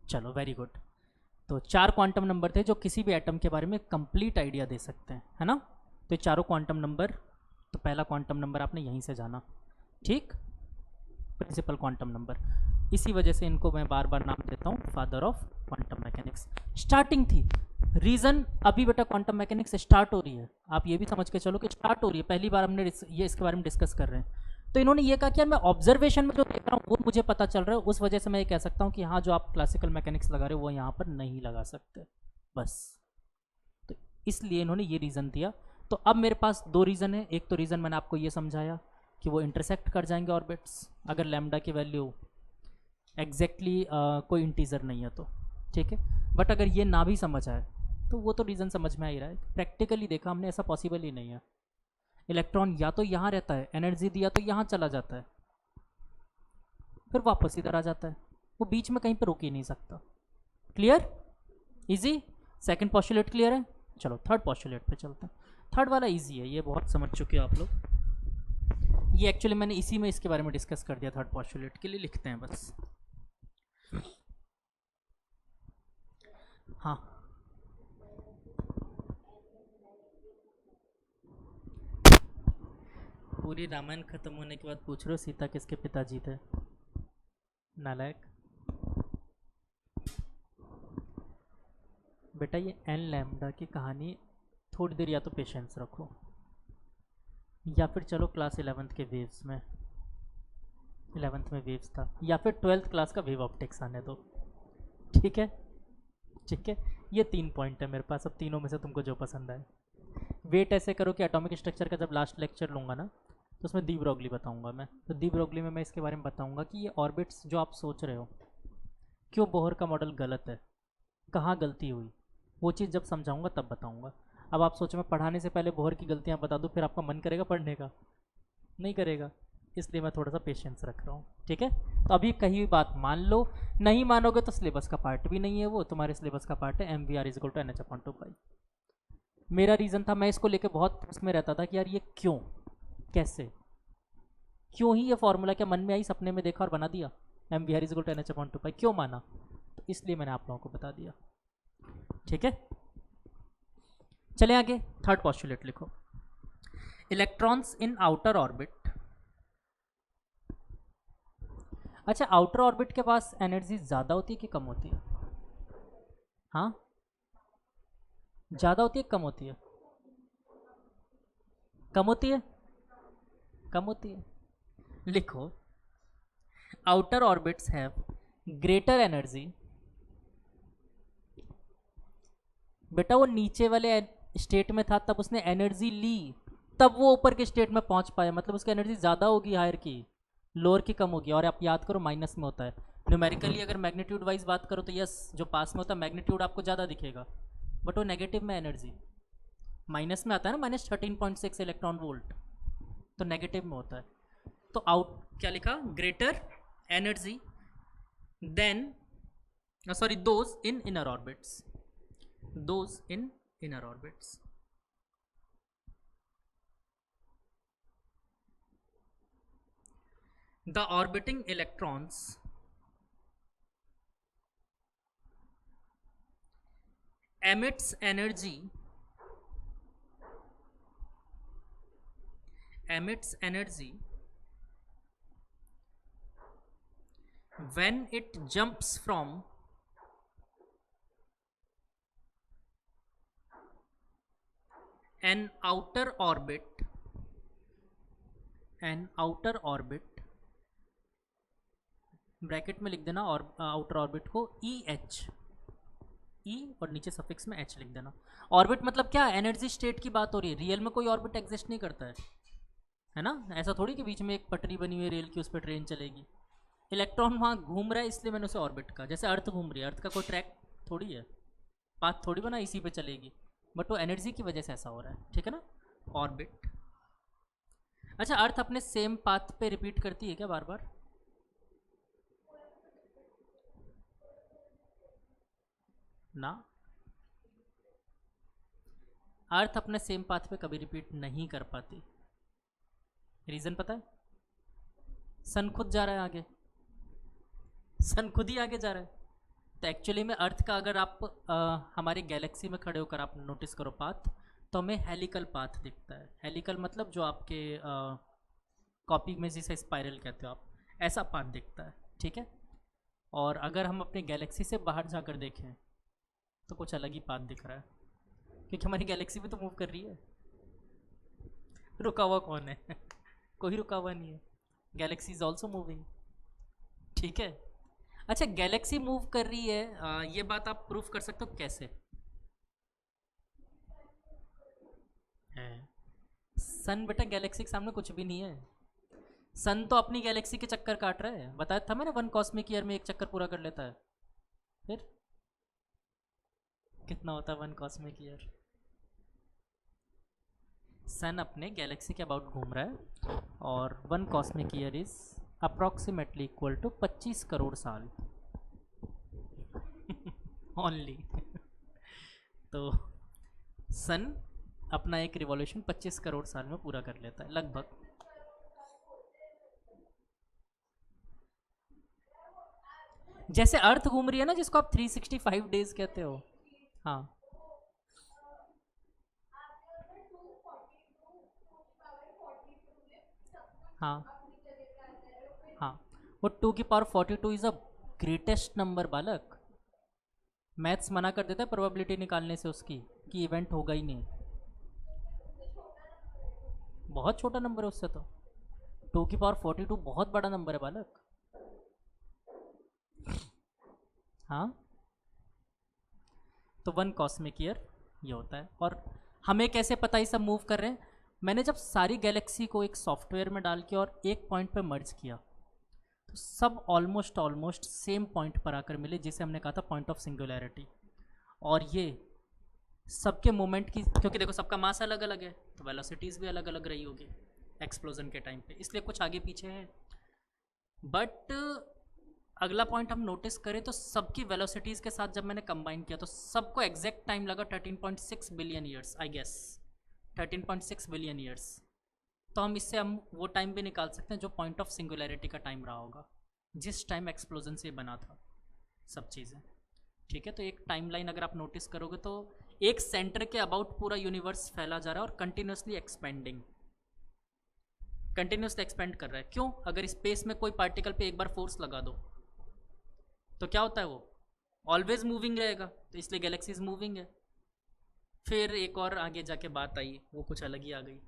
चलो वेरी गुड। तो 4 क्वांटम नंबर थे जो किसी भी एटम के बारे में कंप्लीट आइडिया दे सकते हैं, है ना? तो ये चारों क्वांटम नंबर, तो पहला क्वांटम नंबर आपने यहीं से जाना, ठीक, प्रिंसिपल क्वांटम नंबर। इसी वजह से इनको मैं बार बार नाम देता हूँ father of quantum mechanics. Starting थी रीज़न, अभी बेटा क्वांटम मैकेनिक्स स्टार्ट हो रही है, आप ये भी समझ के चलो कि स्टार्ट हो रही है, पहली बार हमने ये इसके बारे में डिस्कस कर रहे हैं। तो इन्होंने ये कहा कि यार मैं ऑब्जर्वेशन में जो देख रहा हूँ वो मुझे पता चल रहा है, उस वजह से मैं ये कह सकता हूँ कि हाँ जो आप क्लासिकल मैकेनिक्स लगा रहे हो वो यहाँ पर नहीं लगा सकते, बस। तो इसलिए इन्होंने ये रीज़न दिया। तो अब मेरे पास दो रीज़न है। एक तो रीज़न मैंने आपको ये समझाया कि वो इंटरसेक्ट कर जाएंगे ऑर्बिट्स अगर लैम्डा की वैल्यू एग्जैक्टली कोई इंटीजर नहीं है तो, ठीक है। बट अगर ये ना भी समझ आए तो वो तो रीज़न समझ में आ ही रहा है, प्रैक्टिकली देखा हमने ऐसा पॉसिबल ही नहीं है। इलेक्ट्रॉन या तो यहाँ रहता है, एनर्जी दिया तो यहाँ चला जाता है, फिर वापस इधर आ जाता है, वो बीच में कहीं पर रुक ही नहीं सकता। Clear? Easy? Second postulate clear है? चलो थर्ड पॉस्टुलेट पे चलते हैं। थर्ड वाला इजी है, ये बहुत समझ चुके हो आप लोग। ये एक्चुअली मैंने इसी में इसके बारे में डिस्कस कर दिया, थर्ड पॉस्टुलेट के लिए लिखते हैं बस। हाँ, पूरी रामायण खत्म होने के बाद पूछ रहे हो सीता किसके पिताजी थे? नालायक। बेटा ये एन लैम्डा की कहानी थोड़ी देर या तो पेशेंस रखो, या फिर चलो क्लास 11th के वेव्स में, 11th में वेव्स था, या फिर 12th क्लास का वेव ऑप्टिक्स आने दो, ठीक है? ठीक है, ये 3 पॉइंट है मेरे पास, अब तीनों में से तुमको जो पसंद आए। वेट ऐसे करो कि एटॉमिक स्ट्रक्चर का जब लास्ट लेक्चर लूँगा ना तो उसमें डी ब्रोगली बताऊँगा मैं, तो डी ब्रोगली में मैं इसके बारे में बताऊँगा कि ये ऑर्बिट्स जो आप सोच रहे हो क्यों बोहर का मॉडल गलत है, कहाँ गलती हुई, वो चीज़ जब समझाऊँगा तब बताऊँगा। अब आप सोचो मैं पढ़ाने से पहले बोहर की गलतियाँ बता दूँ, फिर आपका मन करेगा पढ़ने का? नहीं करेगा, इसलिए मैं थोड़ा सा पेशेंस रख रहा हूँ, ठीक है? तो अभी कही हुई बात मान लो, नहीं मानोगे तो सिलेबस का पार्ट भी नहीं है वो, तुम्हारे सिलेबस का पार्ट है MVR=NH/2π। मेरा रीज़न था, मैं इसको लेके बहुत उसमें रहता था कि यार ये क्यों, कैसे, क्यों ही ये फॉर्मूला क्या मन में आई, सपने में देखा और बना दिया MVR=NH/2π, क्यों माना? तो इसलिए मैंने आप लोगों को बता दिया, ठीक है? चले आगे, थर्ड पॉस्टुलेट लिखो। Electrons in outer orbit. अच्छा, आउटर ऑर्बिट के पास एनर्जी ज़्यादा होती है कि कम होती है? हाँ, ज़्यादा होती है कम होती है? कम होती है, कम होती है। लिखो, outer orbits have greater energy. बेटा वो नीचे वाले स्टेट में था तब उसने एनर्जी ली, तब वो ऊपर के स्टेट में पहुंच पाया, मतलब उसकी एनर्जी ज़्यादा होगी हायर की, लोअर की कम होगी। और आप याद करो माइनस में होता है न्यूमेरिकली, अगर मैग्नीट्यूड वाइज बात करो तो यस जो पास में होता है मैग्नीट्यूड आपको ज़्यादा दिखेगा, बट वो नेगेटिव में एनर्जी माइनस में आता है ना, -13.6 इलेक्ट्रॉन वोल्ट, तो नेगेटिव में होता है। तो आउट क्या लिखा? Greater energy than, sorry, those in inner orbits, those in inner orbits. The orbiting electrons emits energy when it jumps from an outer orbit bracket में लिख देना और आउटर ऑर्बिट को ई एच, ई और नीचे सफिक्स में एच लिख देना। ऑर्बिट मतलब क्या, एनर्जी स्टेट की बात हो रही है। रियल में कोई ऑर्बिट एग्जिस्ट नहीं करता है ना। ऐसा थोड़ी कि बीच में एक पटरी बनी हुई है रेल की, उस पर ट्रेन चलेगी। इलेक्ट्रॉन वहाँ घूम रहा है इसलिए मैंने उसे ऑर्बिट कहा। जैसे अर्थ घूम रही है, अर्थ का कोई ट्रैक थोड़ी है, पाथ थोड़ी बना इसी पे चलेगी, बट वो एनर्जी की वजह से ऐसा हो रहा है, ठीक है ना, ऑर्बिट। अच्छा, अर्थ अपने सेम पाथ पे रिपीट करती है क्या बार बार? ना, अर्थ अपने सेम पाथ पे कभी रिपीट नहीं कर पाती। रीजन पता है? सन खुद जा रहा है आगे, सन खुद ही आगे जा रहा है। तो एक्चुअली में अर्थ का अगर आप हमारी गैलेक्सी में खड़े होकर आप नोटिस करो पाथ, तो हमें हेलिकल पाथ दिखता है। हेलिकल मतलब जो आपके कॉपी में जिसे स्पाइरल कहते हो आप, ऐसा पाथ दिखता है, ठीक है। और अगर हम अपनी गैलेक्सी से बाहर जाकर देखें तो कुछ अलग ही पाथ दिख रहा है, क्योंकि हमारी गैलेक्सी भी तो मूव कर रही है। रुका हुआ कौन है? कोई रुका हुआ नहीं है, गैलेक्सी इज ऑल्सो मूविंग, ठीक है। अच्छा, गैलेक्सी मूव कर रही है, ये बात आप प्रूफ कर सकते हो कैसे? सन बेटा गैलेक्सी के सामने कुछ भी नहीं है। सन तो अपनी गैलेक्सी के चक्कर काट रहा है, बताया था मैंने, 1 कॉस्मिक ईयर में एक चक्कर पूरा कर लेता है। फिर कितना होता है 1 कॉस्मिक ईयर? सन अपने गैलेक्सी के अबाउट घूम रहा है और 1 cosmic year is approximately equal to 25 crore साल ओनली। तो सन अपना एक रिवॉल्यूशन 25 करोड़ साल में पूरा कर लेता है लगभग। जैसे अर्थ घूम रही है ना, जिसको आप 365 डेज कहते हो। हाँ, हाँ, हाँ, वो 2 की power 42 is a greatest number बालक। मैथ्स मना कर देता है प्रोबेबिलिटी निकालने से उसकी, कि इवेंट होगा ही नहीं। बहुत छोटा नंबर है उससे तो। 2 की पावर 42 बहुत बड़ा नंबर है बालक। हाँ, तो 1 कॉस्मिक ईयर ये होता है। और हमें कैसे पता ये सब मूव कर रहे हैं? मैंने जब सारी गैलेक्सी को एक सॉफ्टवेयर में डाल के और एक पॉइंट पे मर्ज किया, तो सब ऑलमोस्ट सेम पॉइंट पर आकर मिले, जिसे हमने कहा था पॉइंट ऑफ सिंगुलैरिटी। और ये सबके मोमेंट की, क्योंकि देखो सबका मास अलग अलग है, तो वेलोसिटीज़ भी अलग अलग रही होगी एक्सप्लोजन के टाइम पे, इसलिए कुछ आगे पीछे है। बट अगला पॉइंट हम नोटिस करें तो सबकी वेलोसिटीज़ के साथ जब मैंने कंबाइन किया तो सबको एग्जैक्ट टाइम लगा 13.6 billion years, I guess 13.6 billion years. तो हम इससे हम वो टाइम भी निकाल सकते हैं जो पॉइंट ऑफ सिंगुलैरिटी का टाइम रहा होगा, जिस टाइम एक्सप्लोजन से बना था सब चीज़ें, ठीक है। तो एक टाइमलाइन अगर आप नोटिस करोगे तो एक सेंटर के अबाउट पूरा यूनिवर्स फैला जा रहा है और कंटिन्यूसली एक्सपेंडिंग, कंटिन्यूसली एक्सपेंड कर रहा है। क्यों? अगर स्पेस में कोई पार्टिकल पे एक बार फोर्स लगा दो तो क्या होता है, वो ऑलवेज मूविंग रहेगा, तो इसलिए गैलेक्सीज मूविंग है। फिर एक और आगे जाके बात आई, वो कुछ अलग ही आ गई।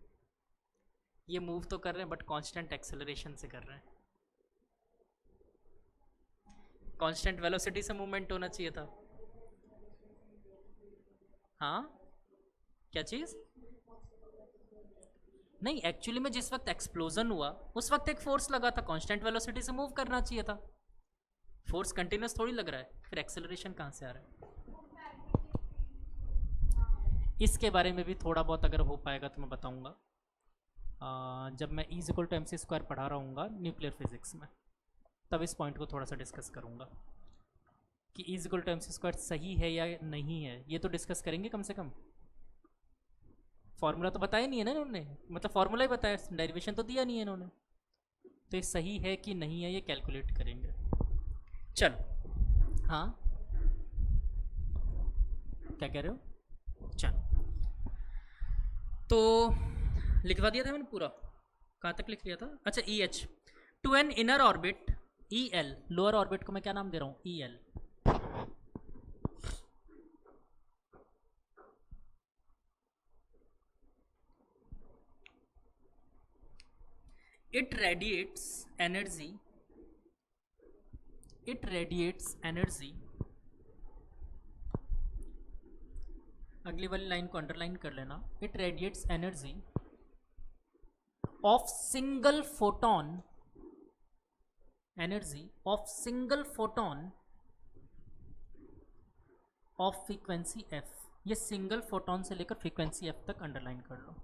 ये मूव तो कर रहे हैं बट कांस्टेंट एक्सेलरेशन से कर रहे हैं। कांस्टेंट वेलोसिटी से मूवमेंट होना चाहिए था। हाँ, क्या चीज़? नहीं, एक्चुअली में जिस वक्त एक्सप्लोजन हुआ उस वक्त एक फोर्स लगा था, कांस्टेंट वेलोसिटी से मूव करना चाहिए था। फोर्स कंटिन्यूस थोड़ी लग रहा है, फिर एक्सेलरेशन कहाँ से आ रहा है? इसके बारे में भी थोड़ा बहुत अगर हो पाएगा तो मैं बताऊंगा जब मैं E=mc² पढ़ा रहा हूँगा न्यूक्लियर फिजिक्स में, तब इस पॉइंट को थोड़ा सा डिस्कस करूँगा कि E=mc² सही है या नहीं है। ये तो डिस्कस करेंगे कम से कम। फार्मूला तो बताया नहीं है ना इन्होंने, मतलब फार्मूला ही बताया, डेरिवेशन तो दिया नहीं है इन्होंने। तो ये सही है कि नहीं है ये कैलकुलेट करेंगे। चलो, हाँ क्या कह रहे हो? चलो, तो लिखवा दिया था मैंने पूरा, कहाँ तक लिख लिया था? अच्छा, EH to an inner orbit E L, lower orbit को मैं क्या नाम दे रहा हूँ, E L. it radiates energy it radiates energy, अगली वाली लाइन को अंडरलाइन कर लेना, it radiates energy of single photon, energy of single photon of frequency f, ये सिंगल फोटोन से लेकर फ्रीक्वेंसी f तक अंडरलाइन कर लो।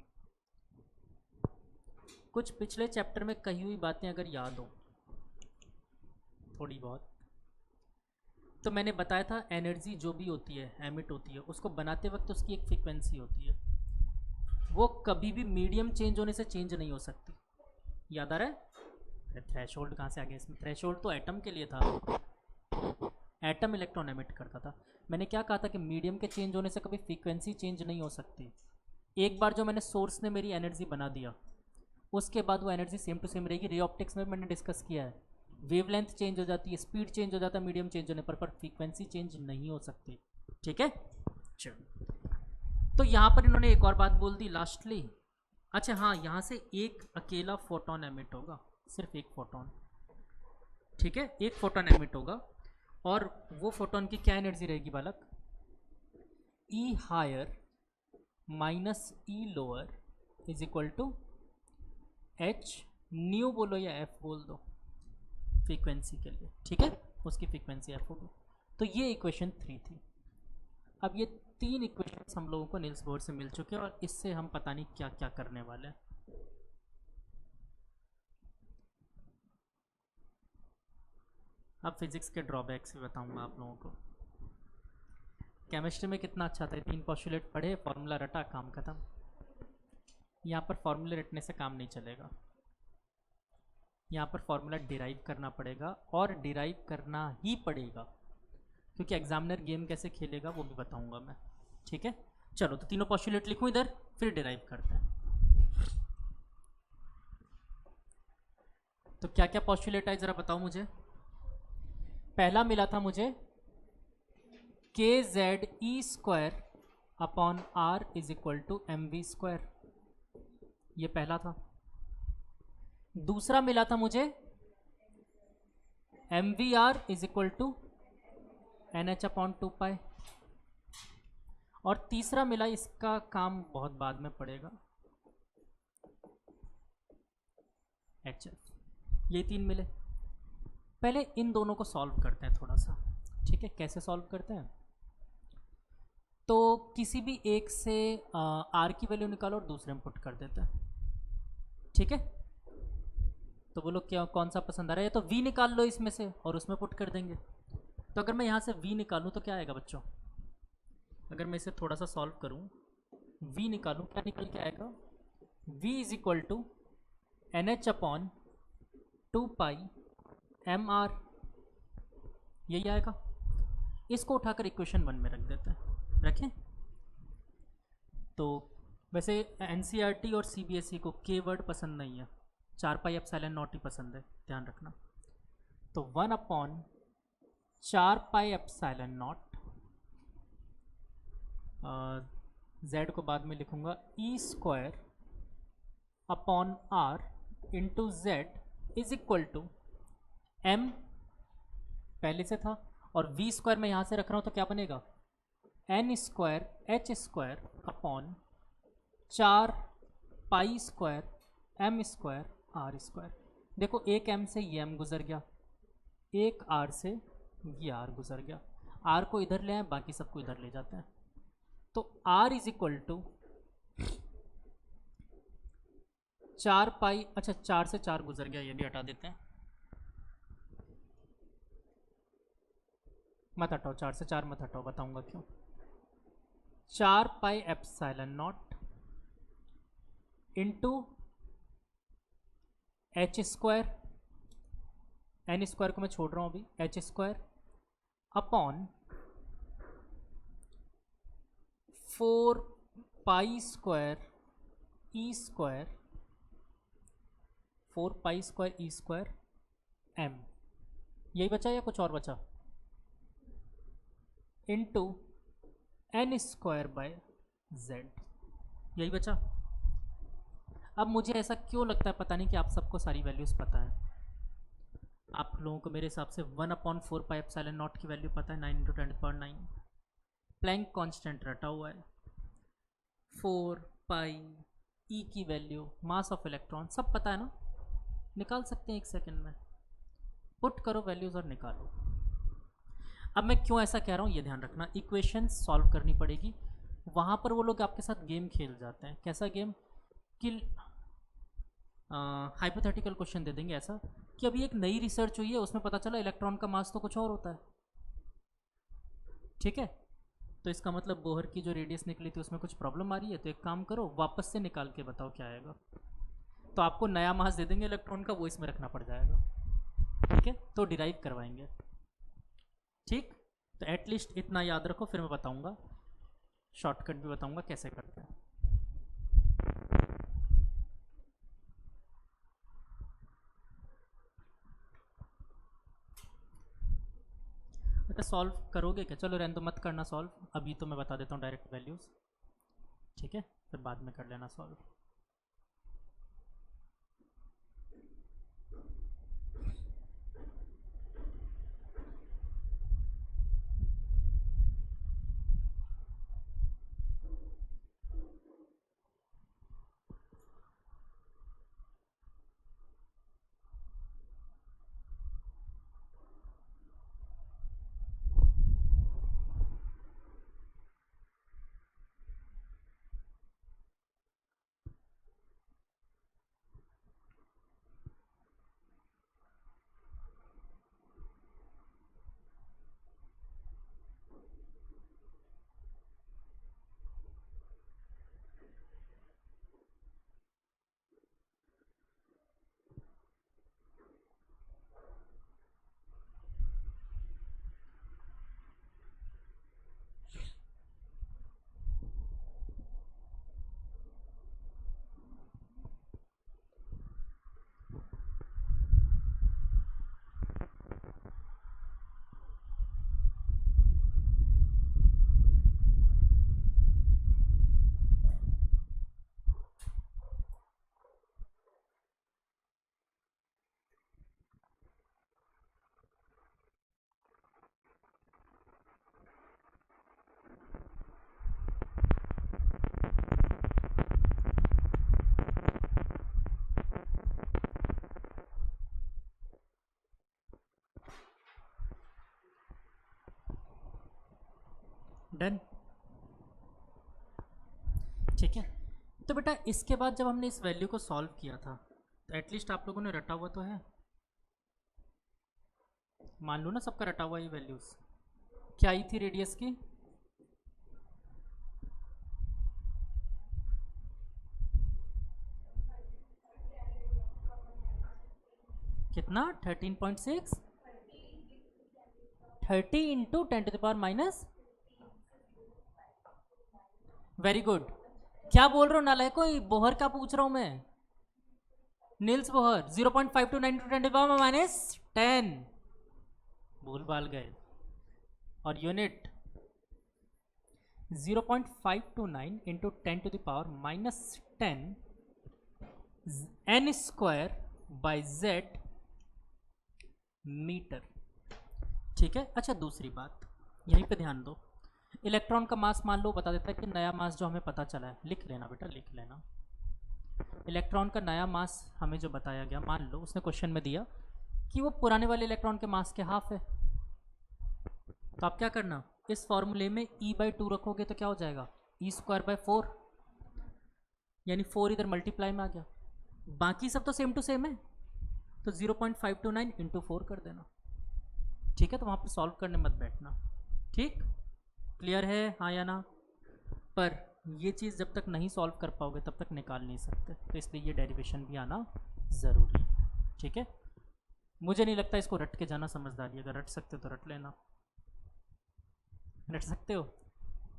कुछ पिछले चैप्टर में कही हुई बातें अगर याद हो थोड़ी बहुत, तो मैंने बताया था एनर्जी जो भी होती है एमिट होती है, उसको बनाते वक्त उसकी एक फ्रीक्वेंसी होती है, वो कभी भी मीडियम चेंज होने से चेंज नहीं हो सकती। याद आ रहा है? थ्रेशोल्ड कहाँ से आ गया इसमें? थ्रेशोल्ड तो एटम के लिए था, एटम इलेक्ट्रॉन एमिट करता था। मैंने क्या कहा था कि मीडियम के चेंज होने से कभी फ्रीक्वेंसी चेंज नहीं हो सकती। एक बार जो मैंने सोर्स ने मेरी एनर्जी बना दिया, उसके बाद वो एनर्जी सेम टू सेम रहेगी। रे ऑप्टिक्स में मैंने डिस्कस किया है, वेवलेंथ चेंज हो जाती है, स्पीड चेंज हो जाता है मीडियम चेंज होने पर फ्रीक्वेंसी चेंज नहीं हो सकती। ठीक है, चलो। तो यहाँ पर इन्होंने एक और बात बोल दी लास्टली। अच्छा हाँ, यहाँ से एक अकेला फोटोन एमिट होगा, सिर्फ एक फोटोन। ठीक है, एक फोटोन एमिट होगा, और वो फोटोन की क्या एनर्जी रहेगी बालक? E higher minus E lower is equal to H nu बोलो या एफ बोल दो फ्रीक्वेंसी के लिए। ठीक है, उसकी फ्रीक्वेंसी एफ होगी। तो ये इक्वेशन 3 थी। अब ये 3 इक्वेशंस हम लोगों को नील्स बोर से मिल चुके हैं, और इससे हम पता नहीं क्या क्या करने वाले हैं। अब फिजिक्स के ड्रॉबैक्स भी बताऊंगा आप लोगों को। केमिस्ट्री में कितना अच्छा था, 3 पोस्टुलेट पढ़े, फॉर्मूला रटा, काम खत्म। यहाँ पर फॉर्मूला रटने से काम नहीं चलेगा, यहाँ पर फॉर्मूला डिराइव करना पड़ेगा, और डिराइव करना ही पड़ेगा, क्योंकि एग्जामिनर गेम कैसे खेलेगा वो भी बताऊंगा मैं। ठीक है, चलो तो तीनों पोस्टुलेट लिखूं इधर, फिर डिराइव करते हैं। तो क्या क्या पोस्टुलेट है जरा बताओ मुझे। पहला मिला था मुझे K Z E square upon R is equal to M V square, ये पहला था। दूसरा मिला था मुझे M V R is equal to N H upon 2 pi, और तीसरा मिला, इसका काम बहुत बाद में पड़ेगा, एच एफ। ये 3 मिले। पहले इन दोनों को सॉल्व करते हैं थोड़ा सा। ठीक है, कैसे सॉल्व करते हैं? तो किसी भी एक से आर की वैल्यू निकालो और दूसरे में पुट कर देते हैं। ठीक है, तो बोलो क्या कौन सा पसंद आ रहा है? या तो वी निकाल लो इसमें से और उसमें पुट कर देंगे। तो अगर मैं यहाँ से वी निकालूँ तो क्या आएगा बच्चों? अगर मैं इसे थोड़ा सा सॉल्व करूँ, वी निकालूँ, क्या निकल के आएगा? V is equal to N H upon 2 pi M R, यही आएगा। इसको उठाकर इक्वेशन 1 में रख देते हैं। रखें तो वैसे एनसीईआरटी और सीबीएसई को के वर्ड पसंद नहीं है, 4 पाई एप्सिलॉन नॉट ही पसंद है, ध्यान रखना। तो 1 upon 4 pi epsilon naught, Z को बाद में लिखूंगा, E square upon R into Z is equal to M पहले से था, और वी स्क्वायर मैं यहाँ से रख रहा हूँ तो क्या बनेगा? N square H square upon 4 pi square M square R square. देखो एक एम से ये एम गुजर गया, एक आर से ये आर गुजर गया, आर को इधर ले आए, बाकी सबको इधर ले जाते हैं। तो आर इज इक्वल टू 4 पाई, अच्छा 4 से 4 गुजर गया, ये भी हटा देते हैं, मत हटाओ, 4 से 4 मत हटाओ, बताऊंगा क्यों। 4 pi epsilon naught into H square, N square को मैं छोड़ रहा हूँ अभी, H square upon 4 pi square E square, 4 pi square E square M. यही बचा या कुछ और बचा? Into N square by Z, यही बचा। अब मुझे ऐसा क्यों लगता है, पता नहीं, कि आप सबको सारी वैल्यूज़ पता है। आप लोगों को मेरे हिसाब से 1/4πε0 की वैल्यू पता है, 9 × 10⁹। प्लैंक कांस्टेंट रटा हुआ है, 4 पाई ई की वैल्यू, मास ऑफ इलेक्ट्रॉन सब पता है ना, निकाल सकते हैं 1 सेकंड में। पुट करो वैल्यूज़ और निकालो। अब मैं क्यों ऐसा कह रहा हूँ ये ध्यान रखना, इक्वेशन सॉल्व करनी पड़ेगी। वहाँ पर वो लोग आपके साथ गेम खेल जाते हैं। कैसा गेम? कि हाइपोथेटिकल क्वेश्चन दे देंगे ऐसा कि अभी एक नई रिसर्च हुई है, उसमें पता चला इलेक्ट्रॉन का मास तो कुछ और होता है। ठीक है, तो इसका मतलब बोहर की जो रेडियस निकली थी उसमें कुछ प्रॉब्लम आ रही है, तो एक काम करो, वापस से निकाल के बताओ क्या आएगा। तो आपको नया मास दे देंगे इलेक्ट्रॉन का, वो इसमें रखना पड़ जाएगा। ठीक है, तो डिराइव करवाएंगे। ठीक, तो एटलीस्ट इतना याद रखो, फिर मैं बताऊंगा, शॉर्टकट भी बताऊंगा कैसे करते हैं। अच्छा, सॉल्व करोगे क्या? चलो रहने दो, मत करना सॉल्व, अभी तो मैं बता देता हूँ डायरेक्ट वैल्यूज़। ठीक है, फिर बाद में कर लेना सॉल्व। डन। ठीक है, तो बेटा इसके बाद जब हमने इस वैल्यू को सॉल्व किया था, तो एटलीस्ट आप लोगों ने रटा हुआ तो है, मान लो ना सबका रटा हुआ ये वैल्यूज़। क्या आई थी रेडियस की? कितना? 13.6, 30 इंटू 10⁻⁻। Very good. क्या बोल रहे हो नालायको, बोहर का पूछ रहा हूं मैं, नील्स बोहर। 0.529 इंटू 10⁻⁻10, भूल भाल गए। और unit 0.529 into 10⁻⁻10 n square by Z metre. ठीक है, अच्छा दूसरी बात यहीं पे ध्यान दो, इलेक्ट्रॉन का मास मान लो बता देता है कि नया मास जो हमें पता चला है, लिख लेना बेटा, लिख लेना। इलेक्ट्रॉन का नया मास हमें जो बताया गया, मान लो उसने क्वेश्चन में दिया कि वो पुराने वाले इलेक्ट्रॉन के मास के हाफ है, तो आप क्या करना, इस फॉर्मूले में E/2 रखोगे तो क्या हो जाएगा, E²/4, यानी 4 इधर मल्टीप्लाई में आ गया। बाकी सब तो सेम टू सेम है, तो 0.529 इंटू 4 कर देना। ठीक है, तो वहाँ पर सॉल्व करने मत बैठना। ठीक, क्लियर है हाँ या ना? पर ये चीज़ जब तक नहीं सॉल्व कर पाओगे तब तक निकाल नहीं सकते, तो इसलिए ये डेरिवेशन भी आना ज़रूरी है। ठीक है, मुझे नहीं लगता इसको रट के जाना समझदारी, अगर रट सकते हो तो रट लेना। रट सकते हो?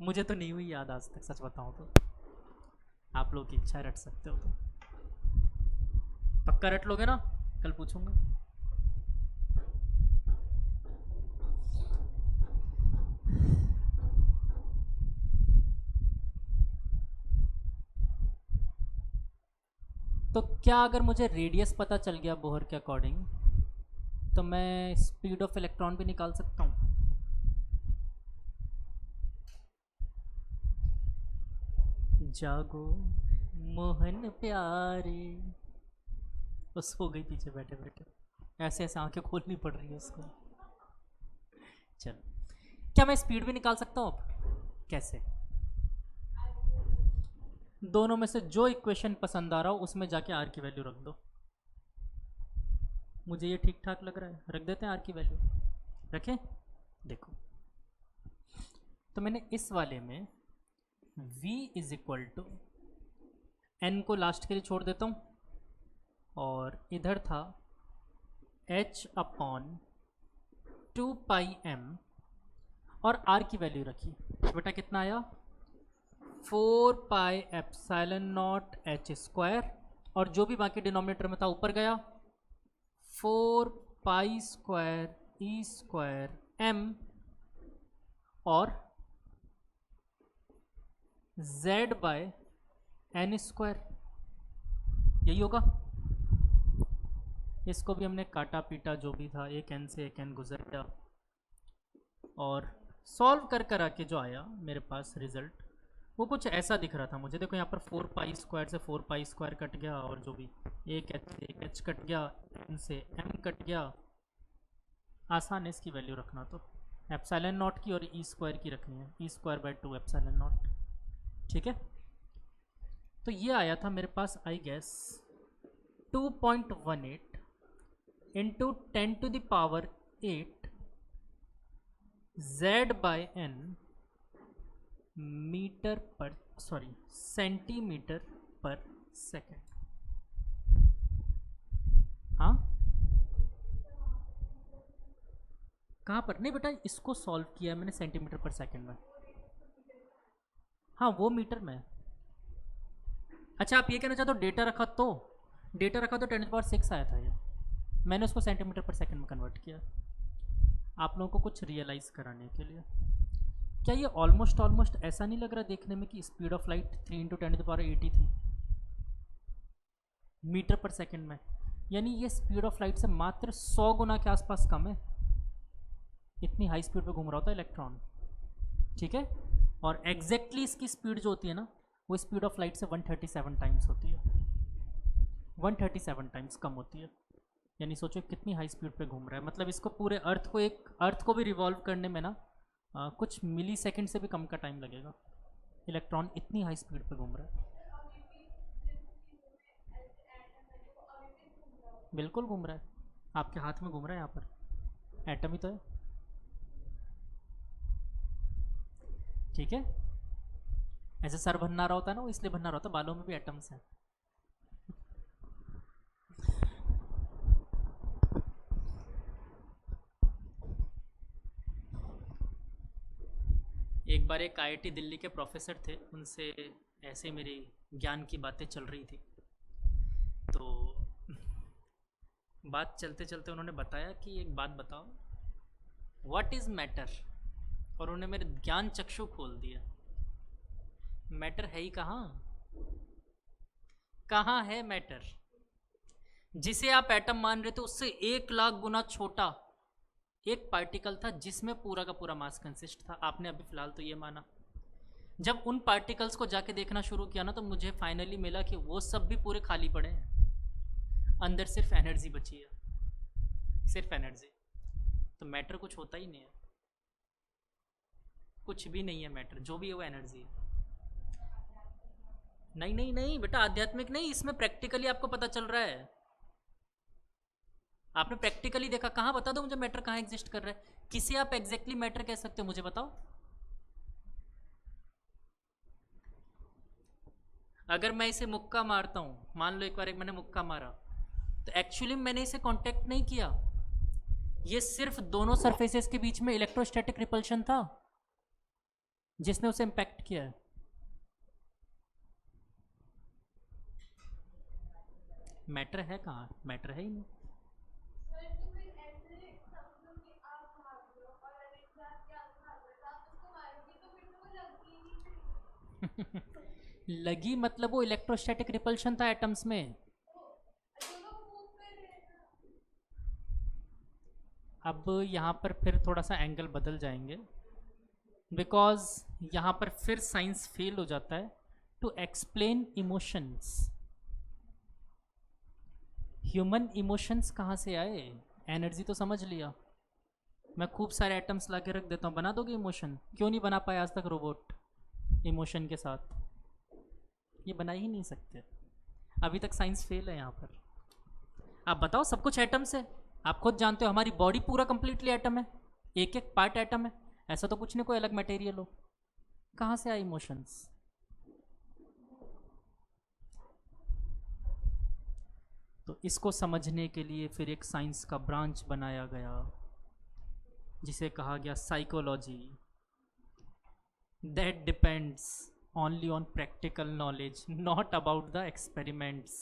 मुझे तो नहीं हुई याद आज तक, सच बताऊँ तो। आप लोगों की इच्छा है, रट सकते हो तो पक्का रट लोगे ना? कल पूछूंगा। तो क्या अगर मुझे रेडियस पता चल गया बोहर के अकॉर्डिंग तो मैं स्पीड ऑफ इलेक्ट्रॉन भी निकाल सकता हूँ? जागो मोहन प्यारे, वो सो गई पीछे बैठे बैठे, ऐसे ऐसे आंखें खोलनी पड़ रही है उसको। चलो, क्या मैं स्पीड भी निकाल सकता हूँ अब? कैसे? दोनों में से जो इक्वेशन पसंद आ रहा हो उसमें जाके आर की वैल्यू रख दो। मुझे ये ठीक ठाक लग रहा है, रख देते हैं आर की वैल्यू। रखें? देखो, तो मैंने इस वाले में v is equal to n को लास्ट के लिए छोड़ देता हूँ, और इधर था h अपॉन 2 पाई m, और r की वैल्यू रखी। बेटा कितना आया? 4 pi epsilon naught h square, और जो भी बाकी डिनोमिनेटर में था ऊपर गया, 4 pi square E square m, और z बाय एन स्क्वायर, यही होगा। इसको भी हमने काटा पीटा, जो भी था, एक n से एक n गुजर गया, और सॉल्व कर कर आके जो आया मेरे पास रिजल्ट वो कुछ ऐसा दिख रहा था मुझे। देखो यहाँ पर 4 पाई स्क्वायर से 4 पाई स्क्वायर कट गया, और जो भी एक h कट गया, n से m कट गया। आसान है इसकी वैल्यू रखना, तो एप्सिलॉन नॉट की और ई स्क्वायर की रखनी है, E square by 2 epsilon naught. ठीक है, तो ये आया था मेरे पास I guess 2.18 into 10 to the power 8 z by n metre पर, सॉरी, सेंटीमीटर पर सेकेंड। हाँ, कहाँ पर? नहीं बेटा, इसको सॉल्व किया मैंने सेंटीमीटर पर सेकेंड में। हाँ, वो मीटर में। अच्छा, आप ये कहना चाहते हो डेटा रखा तो? डेटा रखा तो 10⁶ आया था ये, मैंने उसको सेंटीमीटर पर सेकेंड में कन्वर्ट किया आप लोगों को कुछ रियलाइज़ कराने के लिए। क्या ये ऑलमोस्ट ऐसा नहीं लग रहा देखने में कि स्पीड ऑफ लाइट 3 × 10⁻80 थी मीटर पर सेकेंड में? यानी ये स्पीड ऑफ लाइट से मात्र 100 गुना के आसपास कम है। इतनी हाई स्पीड पे घूम रहा होता है इलेक्ट्रॉन। ठीक है, और एग्जैक्टली इसकी स्पीड जो होती है ना, वो स्पीड ऑफ लाइट से 137 टाइम्स होती है, 137 टाइम्स कम होती है। यानी सोचो कितनी हाई स्पीड पे घूम रहा है। मतलब इसको पूरे अर्थ को भी रिवॉल्व करने में ना कुछ मिली सेकेंड से भी कम का टाइम लगेगा। इलेक्ट्रॉन इतनी हाई स्पीड पे घूम रहा है। बिल्कुल घूम रहा है, आपके हाथ में घूम रहा है, यहाँ पर एटम ही तो है। ठीक है, ऐसे सर भन्ना रहा होता है ना, वो इसलिए भन्ना रहा होता है, बालों में भी एटम्स हैं। एक बार एक आईआईटी दिल्ली के प्रोफेसर थे, उनसे ऐसे मेरी ज्ञान की बातें चल रही थी, तो बात चलते चलते उन्होंने बताया कि एक बात बताओ, व्हाट इज़ मैटर? और उन्होंने मेरे ज्ञान चक्षु खोल दिया। मैटर है ही कहाँ? कहाँ है मैटर? जिसे आप एटम मान रहे थे उससे 1,00,000 गुना छोटा एक पार्टिकल था जिसमें पूरा का पूरा मास कंसिस्ट था। आपने अभी फिलहाल तो ये माना। जब उन पार्टिकल्स को जाके देखना शुरू किया ना, तो मुझे फाइनली मिला कि वो सब भी पूरे खाली पड़े हैं, अंदर सिर्फ एनर्जी बची है, सिर्फ एनर्जी। तो मैटर कुछ होता ही नहीं है, कुछ भी नहीं है मैटर, जो भी है वो एनर्जी है। नहीं नहीं नहीं बेटा, आध्यात्मिक नहीं, इसमें प्रैक्टिकली आपको पता चल रहा है। आपने प्रैक्टिकली देखा। कहाँ? बता दो मुझे, मैटर कहाँ एग्जिस्ट कर रहा है? किसे आप एग्जैक्टली मैटर कह सकते हो, मुझे बताओ। अगर मैं इसे मुक्का मारता हूँ, मान लो एक बार मैंने मुक्का मारा, तो एक्चुअली मैंने इसे कांटेक्ट नहीं किया, ये सिर्फ दोनों सरफेसेस के बीच में इलेक्ट्रोस्टैटिक रिपल्शन था जिसने उसे इंपैक्ट किया है। मैटर है कहाँ? मैटर है ही नहीं। लगी मतलब वो इलेक्ट्रोस्टैटिक रिपल्शन था एटम्स में। अब यहाँ पर फिर थोड़ा सा एंगल बदल जाएंगे, बिकॉज यहाँ पर फिर साइंस फेल हो जाता है to explain emotions. Human emotions कहाँ से आए? एनर्जी तो समझ लिया, मैं खूब सारे एटम्स ला के रख देता हूँ, बना दोगे इमोशन? क्यों नहीं बना पाए आज तक रोबोट इमोशन के साथ? ये बना ही नहीं सकते, अभी तक साइंस फेल है यहाँ पर। आप बताओ, सब कुछ एटम से, आप खुद जानते हो हमारी बॉडी पूरा कंप्लीटली एटम है, एक एक पार्ट एटम है, ऐसा तो कुछ नहीं कोई अलग मटेरियल हो। कहाँ से आए इमोशंस? तो इसको समझने के लिए फिर एक साइंस का ब्रांच बनाया गया जिसे कहा गया psychology, that depends only on practical knowledge, not about the experiments.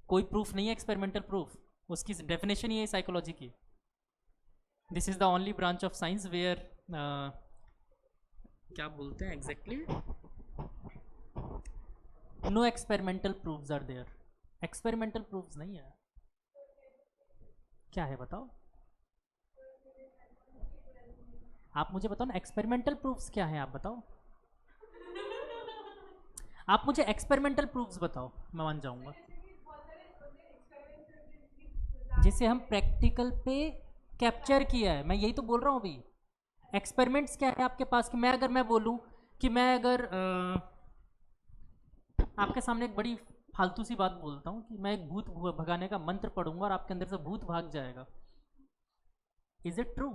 कोई प्रूफ नहीं है एक्सपेरिमेंटल प्रूफ, उसकी डेफिनेशन ही है साइकोलॉजी की। This is the only branch of science where क्या बोलते हैं exactly, no experimental proofs are there. Experimental proofs नहीं है, क्या है बताओ? आप मुझे बताओ ना, एक्सपेरिमेंटल प्रूफ्स क्या है, आप बताओ। आप मुझे एक्सपेरिमेंटल प्रूफ्स बताओ, मैं मान जाऊंगा। जिसे हम प्रैक्टिकल पे कैप्चर किया है, मैं यही तो बोल रहा हूँ अभी। एक्सपेरिमेंट्स क्या है आपके पास कि मैं अगर मैं बोलूँ कि मैं अगर आपके सामने एक बड़ी फालतू सी बात बोलता हूँ कि मैं एक भूत भगाने का मंत्र पढ़ूंगा और आपके अंदर से भूत भाग जाएगा, इज इट ट्रू?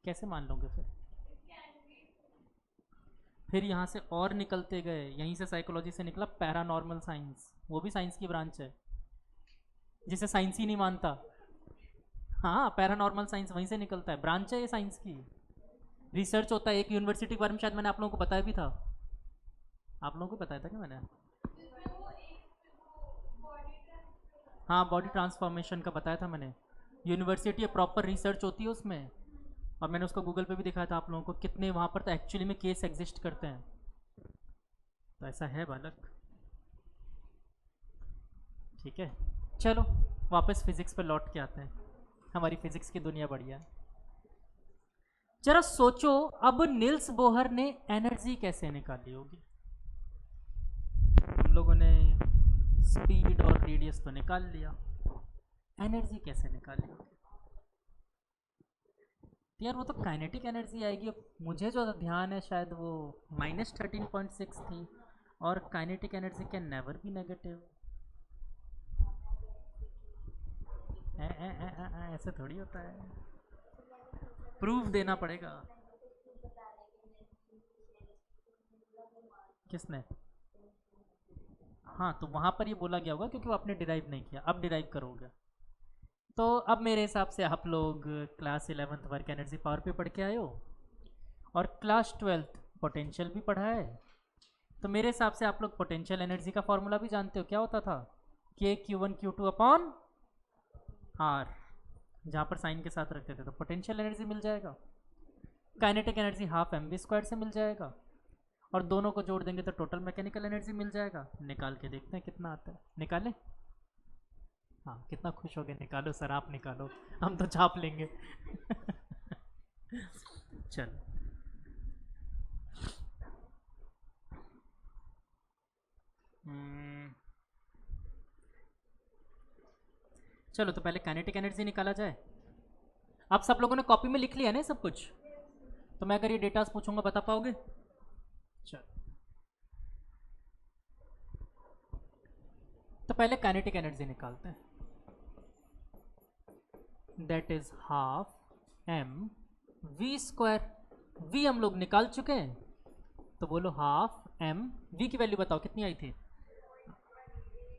कैसे मान लोगे फिर यहाँ से और निकलते गए, यहीं से साइकोलॉजी से निकला पैरानॉर्मल साइंस, वो भी साइंस की ब्रांच है जिसे साइंस ही नहीं मानता। हाँ, पैरानॉर्मल साइंस वहीं से निकलता है, ब्रांच है ये साइंस की। रिसर्च होता है एक यूनिवर्सिटी के बारे में, शायद मैंने आप लोगों को बताया भी था। आप लोगों को बताया था क्या मैंने? हाँ, बॉडी ट्रांसफॉर्मेशन का बताया था मैंने। यूनिवर्सिटी है, प्रॉपर रिसर्च होती है उसमें, और मैंने उसको गूगल पे भी दिखाया था आप लोगों को, कितने वहाँ पर तो एक्चुअली में केस एग्जिस्ट करते हैं। तो ऐसा है बालक, ठीक है। चलो वापस फिजिक्स पर लौट के आते हैं, हमारी फिजिक्स की दुनिया बढ़िया है। जरा सोचो, अब निल्स बोहर ने एनर्जी कैसे निकाली होगी? हम लोगों ने स्पीड और रेडियस तो निकाल लिया, एनर्जी कैसे निकाली होगी? यार वो तो काइनेटिक एनर्जी आएगी। अब मुझे जो ध्यान है शायद वो -13.6 थी, और kinetic energy can never be negative. ऐसे थोड़ी होता है, प्रूफ देना पड़ेगा। किसने? हाँ, तो वहाँ पर ये बोला गया होगा क्योंकि वो आपने डिराइव नहीं किया, अब डिराइव करोगे। तो अब मेरे हिसाब से आप लोग class 11th work energy power पे पढ़ के आए हो, और क्लास 12th पोटेंशियल भी पढ़ा है। तो मेरे हिसाब से आप लोग पोटेंशियल एनर्जी का फॉर्मूला भी जानते हो, क्या होता था? के Q1 Q2 अपॉन आर, जहाँ पर साइन के साथ रखते थे तो पोटेंशियल एनर्जी मिल जाएगा। काइनेटिक एनर्जी हाफ mv² से मिल जाएगा, और दोनों को जोड़ देंगे तो टोटल मैकेनिकल एनर्जी मिल जाएगा। निकाल के देखते हैं कितना आता है, निकालें? हाँ, कितना खुश हो गए, निकालो सर आप निकालो, हम तो छाप लेंगे। चल, चलो तो पहले काइनेटिक एनर्जी निकाला जाए। आप सब लोगों ने कॉपी में लिख लिया ना सब कुछ? तो मैं अगर ये डेटा पूछूंगा बता पाओगे? चल, तो पहले काइनेटिक एनर्जी निकालते हैं। That is half mv²। v हम लोग निकाल चुके हैं, तो बोलो हाफ m। v की वैल्यू बताओ कितनी आई थी?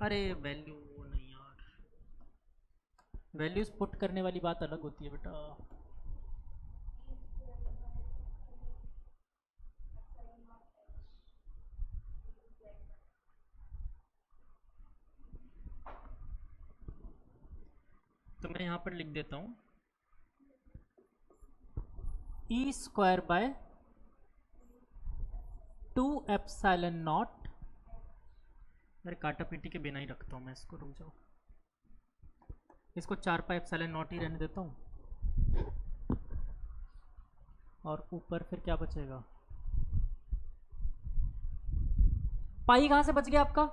अरे वैल्यू नहीं यार, वैल्यूज पुट करने वाली बात अलग होती है बेटा। तो मैं यहाँ पर लिख देता हूँ e² / 2ε0। अरे काटा पीटी के बिना ही रखता हूँ मैं इसको, रुक जाओ। इसको 4πε0 ही रहने देता हूँ, और ऊपर फिर क्या बचेगा, पाई कहाँ से बच गया आपका,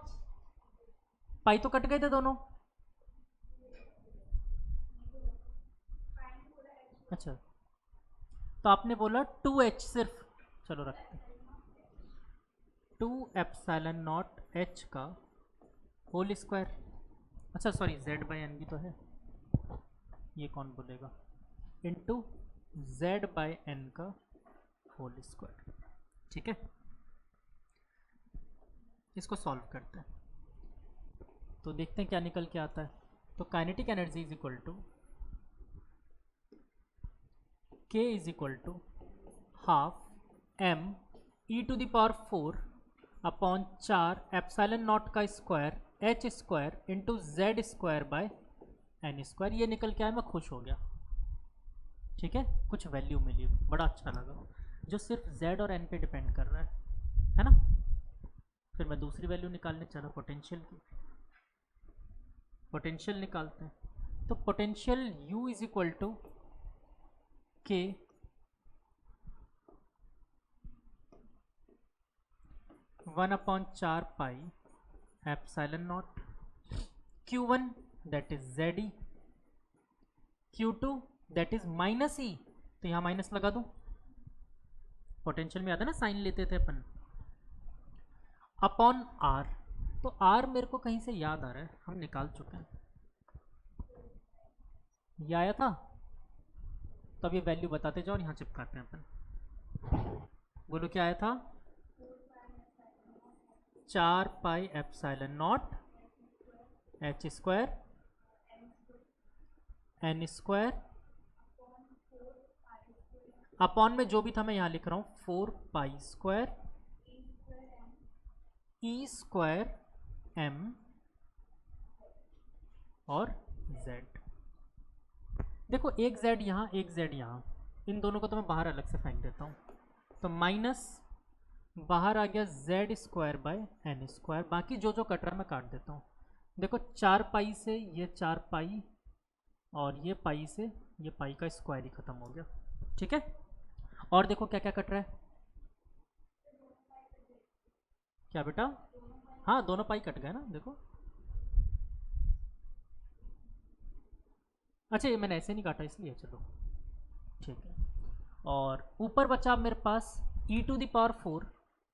पाई तो कट गए थे दोनों। अच्छा, तो आपने बोला 2h सिर्फ, चलो रखते 2ε0h का होल स्क्वायर। अच्छा सॉरी, z/n भी तो है, ये कौन बोलेगा, इंटू z/n का होल स्क्वायर। ठीक है, इसको सॉल्व करते हैं तो देखते हैं क्या निकल के आता है। तो kinetic energy is equal to k is equal to half m e⁴ upon 4ε0 का square h square into z²/n²। ये निकल के आया, मैं खुश हो गया। ठीक है, कुछ वैल्यू मिली, बड़ा अच्छा लगा, जो सिर्फ z और n पे डिपेंड कर रहा है ना। फिर मैं दूसरी वैल्यू निकालने चला, पोटेंशियल की। पोटेंशियल निकालते हैं, तो potential u is equal to k 1/4πε0 q1 that is ZE, q2 that is -E, तो यहाँ माइनस लगा दूं, पोटेंशियल में आता है ना साइन लेते थे अपन, अपॉन R। तो R मेरे को कहीं से याद आ रहा है, हम निकाल चुके हैं, ये आया था। तो अब ये वैल्यू बताते जाओ, यहाँ चिपकाते हैं अपन। बोलो क्या आया था, 4πε0 h² n² अपॉन में जो भी था मैं यहाँ लिख रहा हूँ 4π² e² m और z। देखो एक z यहाँ, एक z यहाँ, इन दोनों को तो मैं बाहर अलग से फेंक देता हूँ, तो माइनस बाहर आ गया z²/n²। बाकी जो जो कट रहा है मैं काट देता हूँ। देखो 4π से ये 4π और ये पाई से ये पाई का स्क्वायर ही खत्म हो गया। ठीक है, और देखो क्या क्या कट रहा है, क्या बेटा, हाँ दोनों पाई कट गए ना, देखो। अच्छा ये मैंने ऐसे नहीं काटा इसलिए, चलो ठीक है। और ऊपर बचा मेरे पास e⁴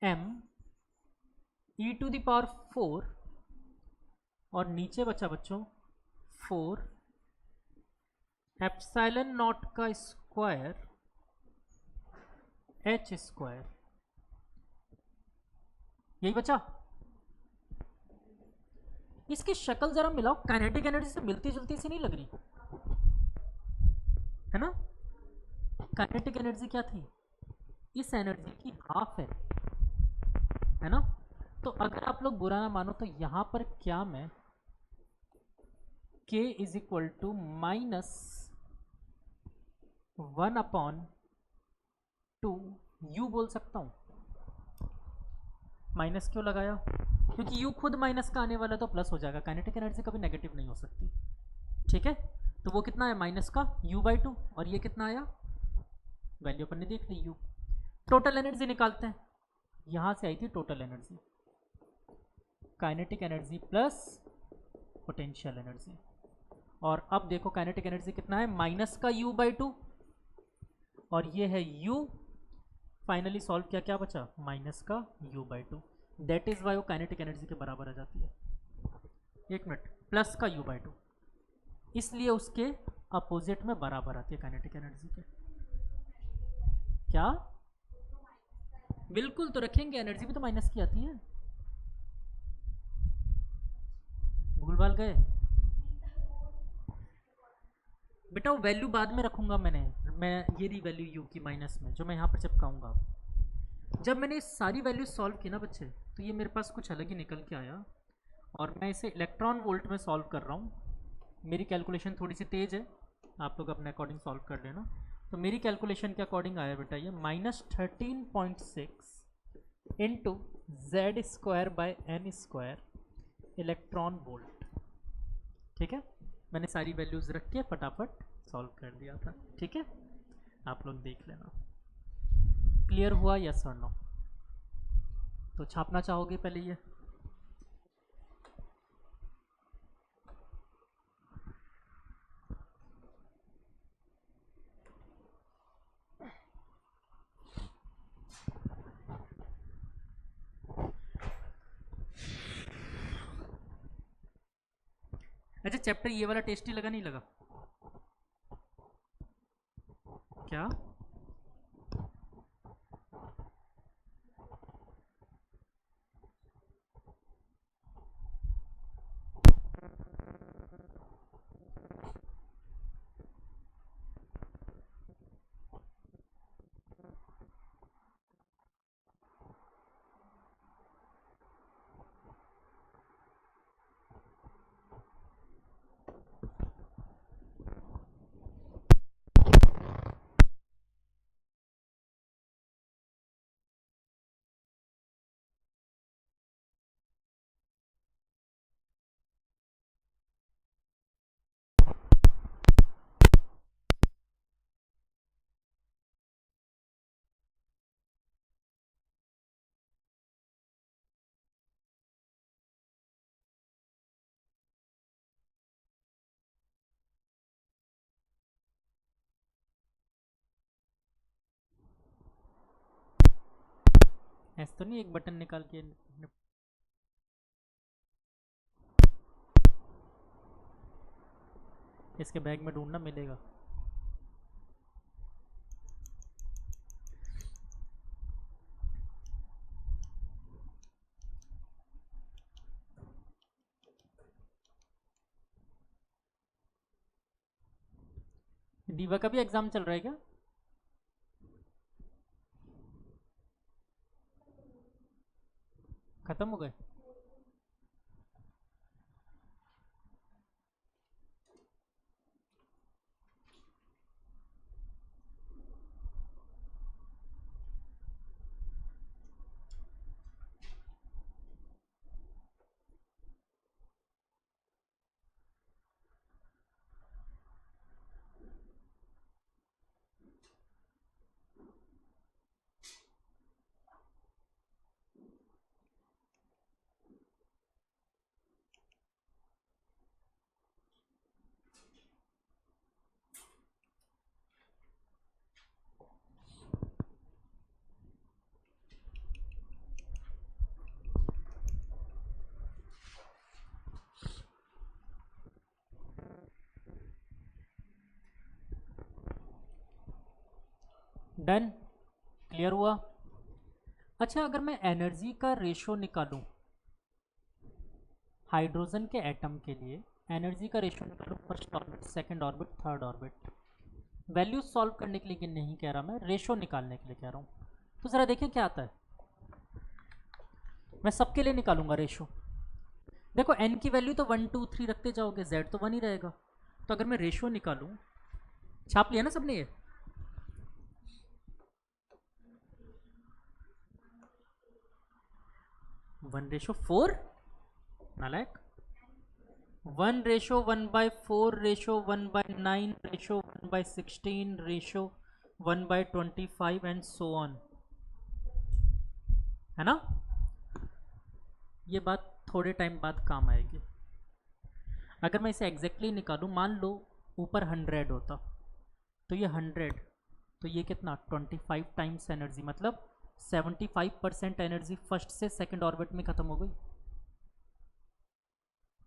m e⁴ और नीचे बचा बच्चों 4ε0 का स्क्वायर h², यही बचा। इसकी शक्ल जरा मिलाओ, काइनेटिक एनर्जी से मिलती जुलती सी नहीं लग रही है ना। काइनेटिक एनर्जी क्या थी, इस एनर्जी की हाफ है ना। तो अगर आप लोग बुरा ना मानो तो यहां पर क्या मैं k is equal to -1/2 u बोल सकता हूं। माइनस क्यों लगाया, क्योंकि u खुद माइनस का आने वाला तो प्लस हो जाएगा, काइनेटिक एनर्जी कभी नेगेटिव नहीं हो सकती। ठीक है, तो वो कितना है माइनस का u/2, और ये कितना आया, वैल्यू अपन ने देख ली u। टोटल एनर्जी निकालते हैं, यहां से आई थी total energy, kinetic energy plus potential energy. और अब देखो काइनेटिक एनर्जी कितना है, माइनस का u/2 और ये है u। फाइनली सॉल्व किया, क्या बचा, माइनस का u/2। दैट इज वाई वो काइनेटिक एनर्जी के बराबर आ जाती है। एक मिनट, प्लस का u/2, इसलिए उसके अपोजिट में बराबर आती है काइनेटिक एनर्जी के। क्या, बिल्कुल, तो रखेंगे, एनर्जी भी तो माइनस की आती है, भूल भाल गए बेटा। वो वैल्यू बाद में रखूंगा मैं ये रही वैल्यू u की माइनस में, जो मैं यहाँ पर चिपकाऊंगा। जब मैंने सारी वैल्यू सॉल्व की ना बच्चे, तो ये मेरे पास कुछ अलग ही निकल के आया, और मैं इसे इलेक्ट्रॉन वोल्ट में सॉल्व कर रहा हूँ। मेरी कैलकुलेशन थोड़ी सी तेज़ है, आप लोग अपने अकॉर्डिंग सॉल्व कर लेना। तो मेरी कैलकुलेशन के अकॉर्डिंग आया बेटा ये -13.6 into z² bye n² electron volt. ठीक है, मैंने सारी वैल्यूज़ रख के फटाफट सॉल्व कर दिया था, ठीक है, आप लोग देख लेना। क्लियर हुआ यस और नो? तो छापना चाहोगे पहले ये? अच्छा, चैप्टर ये वाला टेस्टी लगा नहीं लगा? क्या? ऐसा तो नहीं एक बटन निकाल के इसके बैग में ढूंढना मिलेगा। दीवा का भी एग्जाम चल रहा है क्या? खत्म हो गए? डन? क्लियर हुआ? अच्छा, अगर मैं एनर्जी का रेशो निकालूं हाइड्रोजन के एटम के लिए, एनर्जी का रेशो निकालूं first orbit, second orbit, third orbit, value solve करने के लिए नहीं कह रहा, मैं रेशो निकालने के लिए कह रहा हूँ। तो ज़रा देखिए क्या आता है। मैं सबके लिए निकालूंगा रेशो। देखो एन की वैल्यू तो 1 2 3 रखते जाओगे, जेड तो 1 ही रहेगा। तो अगर मैं रेशो निकालूं, छाप लिया ना सबने ये? 1:4 नालायक। 1:1/4 ratio 1/9 ratio 1/16 ratio 1/25 and so on, है ना? ये बात थोड़े टाइम बाद काम आएगी। अगर मैं इसे एग्जैक्टली निकालूं, मान लो ऊपर 100 होता, तो ये 100, तो ये कितना 25 टाइम्स एनर्जी, मतलब 75% एनर्जी फर्स्ट से सेकंड ऑर्बिट में खत्म हो गई।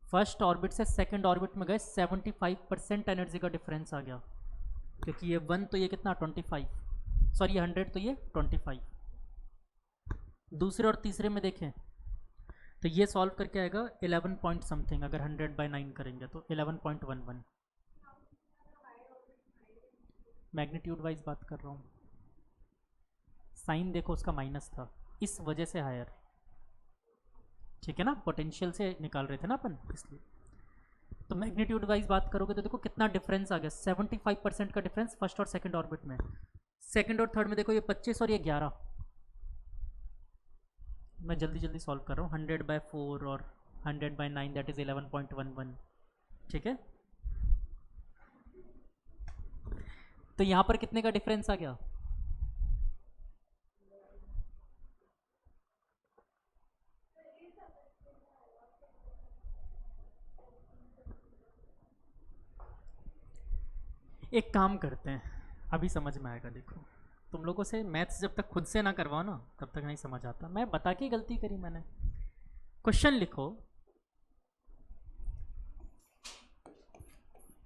फर्स्ट ऑर्बिट से सेकंड ऑर्बिट में गए, 75% एनर्जी का डिफरेंस आ गया, क्योंकि ये 1 तो ये कितना 25, सॉरी 100 तो ये 25। दूसरे और तीसरे में देखें तो ये सॉल्व करके आएगा 11 पॉइंट समथिंग, अगर 100/9 करेंगे तो 11.11। मैग्नीट्यूड वाइज बात कर रहा हूँ, साइन देखो उसका माइनस था, इस वजह से हायर, ठीक है ना, पोटेंशियल से निकाल रहे थे ना अपन, इसलिए। तो मैग्नीट्यूड वाइज बात करोगे तो देखो कितना डिफरेंस आ गया, 75% का डिफरेंस फर्स्ट और सेकंड ऑर्बिट में। सेकंड और थर्ड में देखो ये 25 और ये 11। मैं जल्दी जल्दी सॉल्व कर रहा हूँ। 100/4 और 100/9 दैट इज़ 11.11, ठीक है। तो यहां पर कितने का डिफरेंस आ गया? एक काम करते हैं, अभी समझ में आएगा। देखो, तुम लोगों से मैथ्स जब तक खुद से ना करवाओ ना तब तक नहीं समझ आता। मैं बता के गलती करी मैंने। क्वेश्चन लिखो,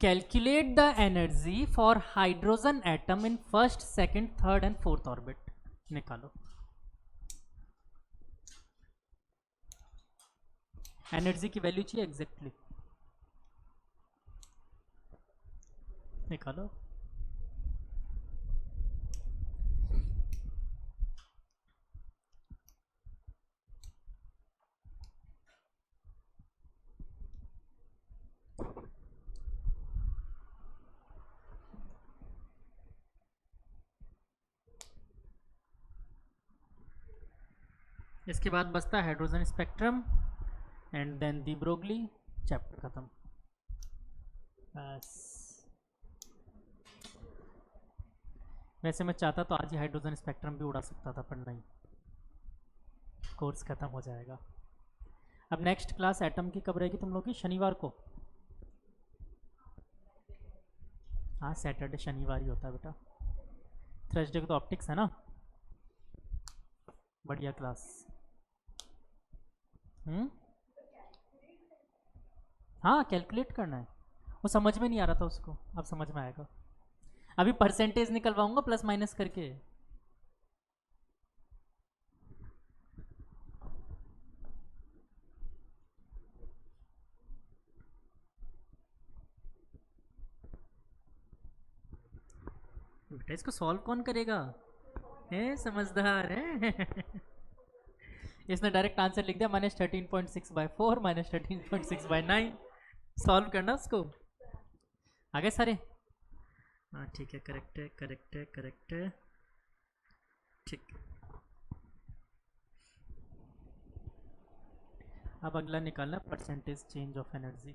calculate the energy for hydrogen atom in first, second, third and fourth orbit. निकालो एनर्जी की वैल्यू चाहिए एग्जैक्टली, निकालो। इसके बाद बचता है hydrogen spectrum and then de Broglie, chapter खत्म। बस, वैसे मैं चाहता तो आज ही हाइड्रोजन स्पेक्ट्रम भी उड़ा सकता था, पर नहीं, कोर्स खत्म हो जाएगा। अब नेक्स्ट क्लास एटम की कब रहेगी तुम लोग की? शनिवार को। हाँ, सैटरडे शनिवार ही होता है बेटा। थर्सडे को तो ऑप्टिक्स है ना। बढ़िया क्लास। हाँ, कैलकुलेट करना है। वो समझ में नहीं आ रहा था उसको, अब समझ में आएगा। अभी परसेंटेज निकलवाऊंगा प्लस माइनस करके। बेटा इसको सॉल्व कौन करेगा? है समझदार है। इसने डायरेक्ट आंसर लिख दिया, -13.6/4 -13.6/9। सॉल्व करना उसको। आगे सारे। हाँ ठीक है, करेक्ट है, करेक्ट है, करेक्ट है, ठीक। अब अगला निकालना परसेंटेज चेंज ऑफ एनर्जी,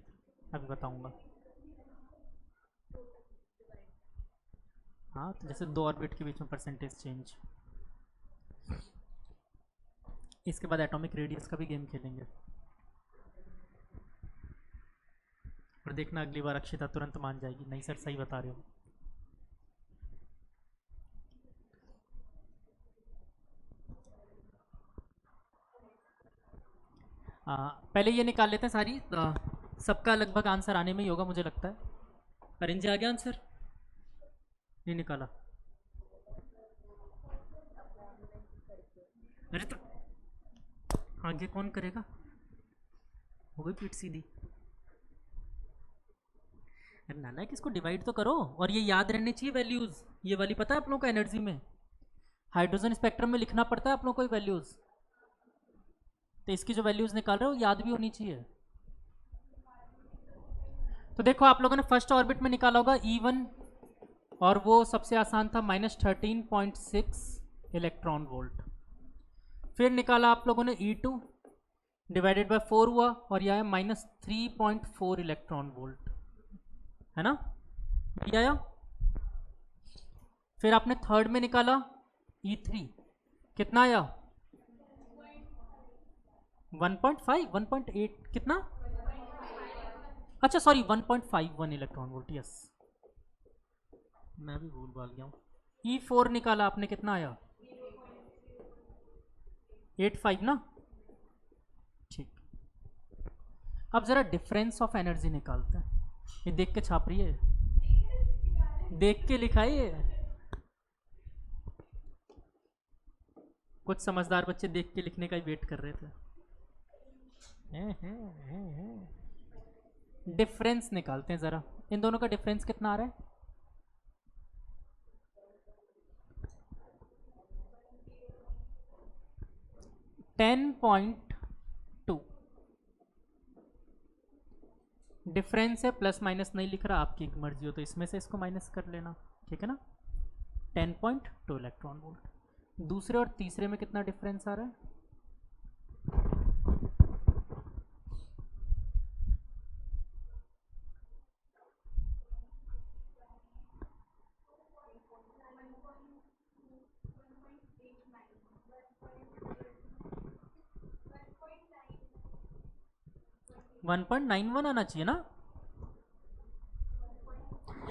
अभी बताऊंगा। हाँ, तो जैसे दो ऑर्बिट के बीच में परसेंटेज चेंज। इसके बाद एटॉमिक रेडियस का भी गेम खेलेंगे। और देखना अगली बार अक्षिता तुरंत मान जाएगी, नहीं सर सही बता रहे हो। पहले ये निकाल लेते हैं सारी। सबका लगभग आंसर आने में ही होगा मुझे लगता है। अरेंज आ गया आंसर? नहीं निकाला? अरे तो आगे कौन करेगा? हो गई पीठ सीधी। अरे नाना, किसको डिवाइड तो करो। और ये याद रहनी चाहिए वैल्यूज। ये वाली पता है आप लोगों को एनर्जी में, हाइड्रोजन स्पेक्ट्रम में लिखना पड़ता है आप लोगों को वैल्यूज। तो इसकी जो वैल्यूज निकाल रहे हो याद भी होनी चाहिए। तो देखो, आप लोगों ने फर्स्ट ऑर्बिट में निकाला होगा E1, और वो सबसे आसान था -13.6 इलेक्ट्रॉन वोल्ट। फिर निकाला आप लोगों ने E2 डिवाइडेड बाय 4 हुआ, और यह है -3.4 इलेक्ट्रॉन वोल्ट, है ना? ये आया। फिर आपने थर्ड में निकाला E3, कितना आया? 1.5 1.8 कितना? अच्छा सॉरी, 1.51 इलेक्ट्रॉन वोल्ट, यस, मैं भी भूल भाल गया हूँ। E4 निकाला आपने, कितना आया? 85 ना। ठीक। अब जरा डिफरेंस ऑफ एनर्जी निकालते हैं। ये देख के छाप रही है, देख के लिखाइए। कुछ समझदार बच्चे देख के लिखने का ही वेट कर रहे थे। डिफरेंस निकालते हैं जरा। इन दोनों का डिफरेंस कितना आ रहा है? 10.2। डिफरेंस है, प्लस माइनस नहीं लिख रहा, आपकी मर्जी हो तो इसमें से इसको माइनस कर लेना, ठीक है ना? 10.2 इलेक्ट्रॉन वोल्ट। दूसरे और तीसरे में कितना डिफरेंस आ रहा है? 1.91 आना चाहिए ना।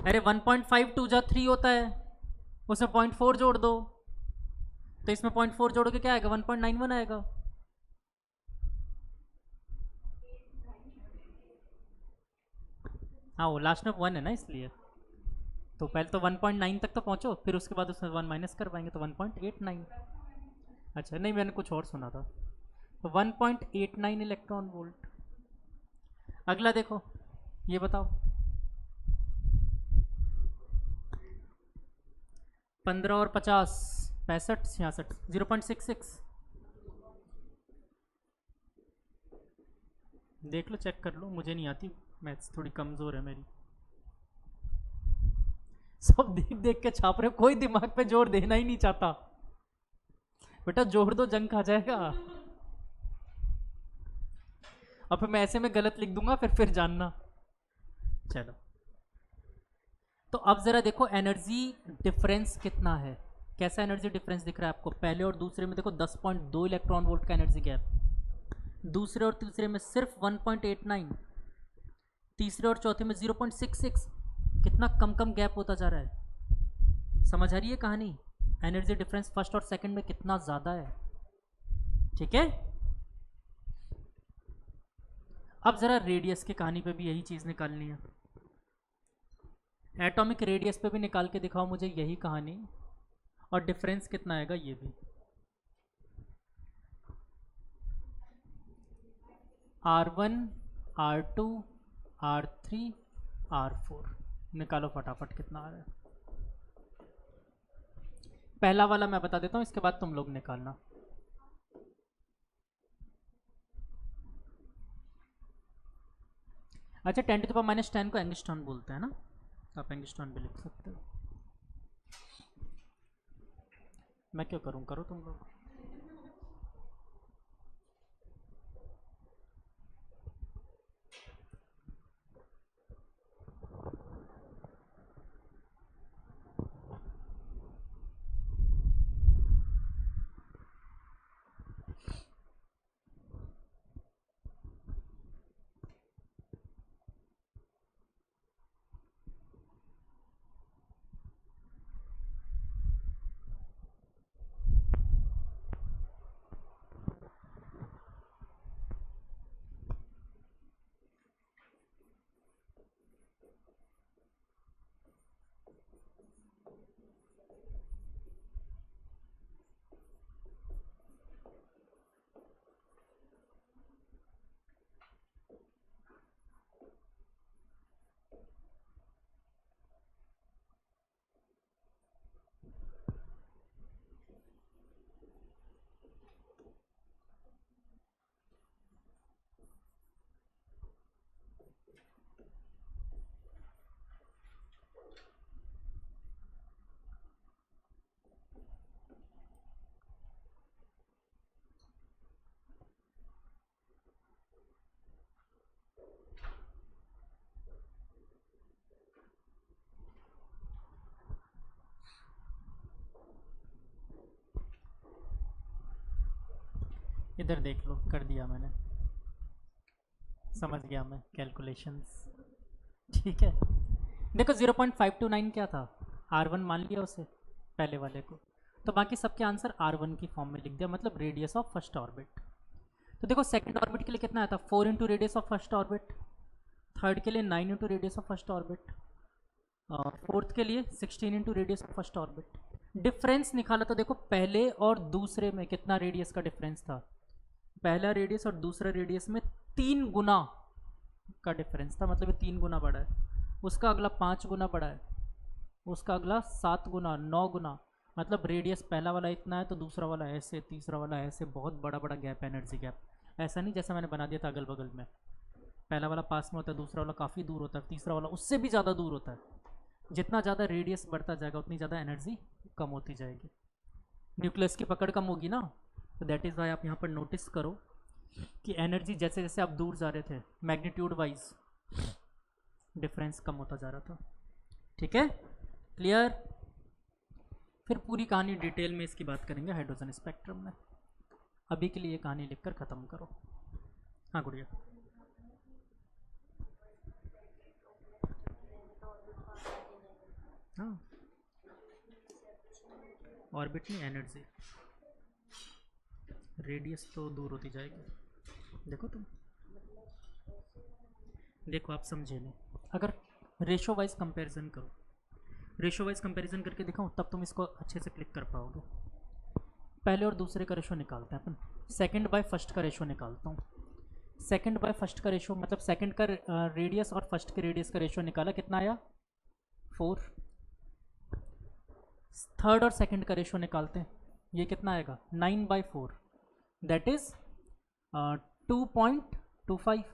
अरे 1.5 जा 3 होता है, उसमें 0.4 जोड़ दो, तो इसमें 0.4 जोड़ के क्या आएगा, 1.91 आएगा। हाँ वो लास्ट में 1 है ना, इसलिए तो पहले तो 1.9 तक तो पहुंचो, फिर उसके बाद उसमें 1 माइनस कर पाएंगे तो 1.89। अच्छा नहीं, मैंने कुछ और सुना था। तो 1.89 इलेक्ट्रॉन वोल्ट। अगला देखो, ये बताओ 15 और 50, 65 66, 0.66। देख लो, चेक कर लो, मुझे नहीं आती मैथ्स, थोड़ी कमज़ोर है मेरी। सब देख देख के छाप रहे, कोई दिमाग पे जोर देना ही नहीं चाहता। बेटा जोड़ दो, जंग खा जाएगा। और फिर मैं ऐसे में गलत लिख दूंगा, फिर जानना। चलो, तो अब जरा देखो एनर्जी डिफरेंस कितना है। कैसा एनर्जी डिफरेंस दिख रहा है आपको, पहले और दूसरे में देखो 10.2 इलेक्ट्रॉन वोल्ट का एनर्जी गैप, दूसरे और तीसरे में सिर्फ 1.89, तीसरे और चौथे में 0.66। कितना कम कम गैप होता जा रहा है। समझ आ रही है कहानी, एनर्जी डिफरेंस फर्स्ट और सेकंड में कितना ज़्यादा है। ठीक है, अब ज़रा रेडियस की कहानी पे भी यही चीज़ निकालनी है। एटॉमिक रेडियस पे भी निकाल के दिखाओ मुझे यही कहानी, और डिफरेंस कितना आएगा ये भी। R1 R2 R3 R4 निकालो फटाफट कितना आ रहा है। पहला वाला मैं बता देता हूँ, इसके बाद तुम लोग निकालना। अच्छा 10⁻⁻10 को एंगस्ट्रॉन बोलते हैं ना, आप एंगस्ट्रॉन भी लिख सकते हो। मैं क्यों करूँ, करो तुम लोग। इधर देख लो, कर दिया मैंने, समझ गया मैं कैलकुलेशंस। ठीक है, देखो 0.529 क्या था, R1 मान लिया उसे पहले वाले को, तो बाकी सबके आंसर R1 की फॉर्म में लिख दिया, मतलब रेडियस ऑफ फर्स्ट ऑर्बिट। तो देखो सेकंड ऑर्बिट के लिए कितना आया था, 4 into radius of first orbit, third के लिए 9 into radius of first orbit, fourth के लिए 16 into radius of first orbit. Difference निकाला तो देखो पहले और दूसरे में कितना रेडियस का डिफरेंस था, पहला रेडियस और दूसरा रेडियस में 3 गुना का डिफरेंस था, मतलब 3 गुना बड़ा है, उसका अगला 5 गुना बड़ा है, उसका अगला 7 गुना, 9 गुना, मतलब रेडियस पहला वाला इतना है तो दूसरा वाला ऐसे, तीसरा वाला ऐसे, बहुत बड़ा बड़ा गैप, एनर्जी गैप। ऐसा नहीं जैसा मैंने बना दिया था अगल बगल में, पहला वाला पास में होता है, दूसरा वाला काफ़ी दूर होता है, तीसरा वाला उससे भी ज़्यादा दूर होता है। जितना ज़्यादा रेडियस बढ़ता जाएगा उतनी ज़्यादा एनर्जी कम होती जाएगी, न्यूक्लियस की पकड़ कम होगी ना। तो दैट इज़ वाई आप यहाँ पर नोटिस करो कि एनर्जी जैसे जैसे आप दूर जा रहे थे मैग्नीट्यूड वाइज डिफरेंस कम होता जा रहा था। ठीक है, क्लियर। फिर पूरी कहानी डिटेल में इसकी बात करेंगे हाइड्रोजन स्पेक्ट्रम में, अभी के लिए कहानी लिखकर ख़त्म करो। हाँ गुड़िया। हाँ, ऑर्बिट में एनर्जी, रेडियस तो दूर होती जाएगी। देखो तुम, देखो आप समझे नहीं। अगर रेशो वाइज कंपैरिजन करो, रेशो वाइज कंपैरिजन करके दिखाऊं तब तुम इसको अच्छे से क्लिक कर पाओगे। पहले और दूसरे का रेशो निकालते हैं अपन। सेकंड बाय फर्स्ट का रेशो निकालता हूँ। सेकंड बाय फर्स्ट का रेशो मतलब सेकंड का रेडियस और फर्स्ट के रेडियस का रेशो निकाला, कितना आया 4। थर्ड और सेकंड का रेशो निकालते हैं, ये कितना आएगा 9/4, दैट इज 2.25।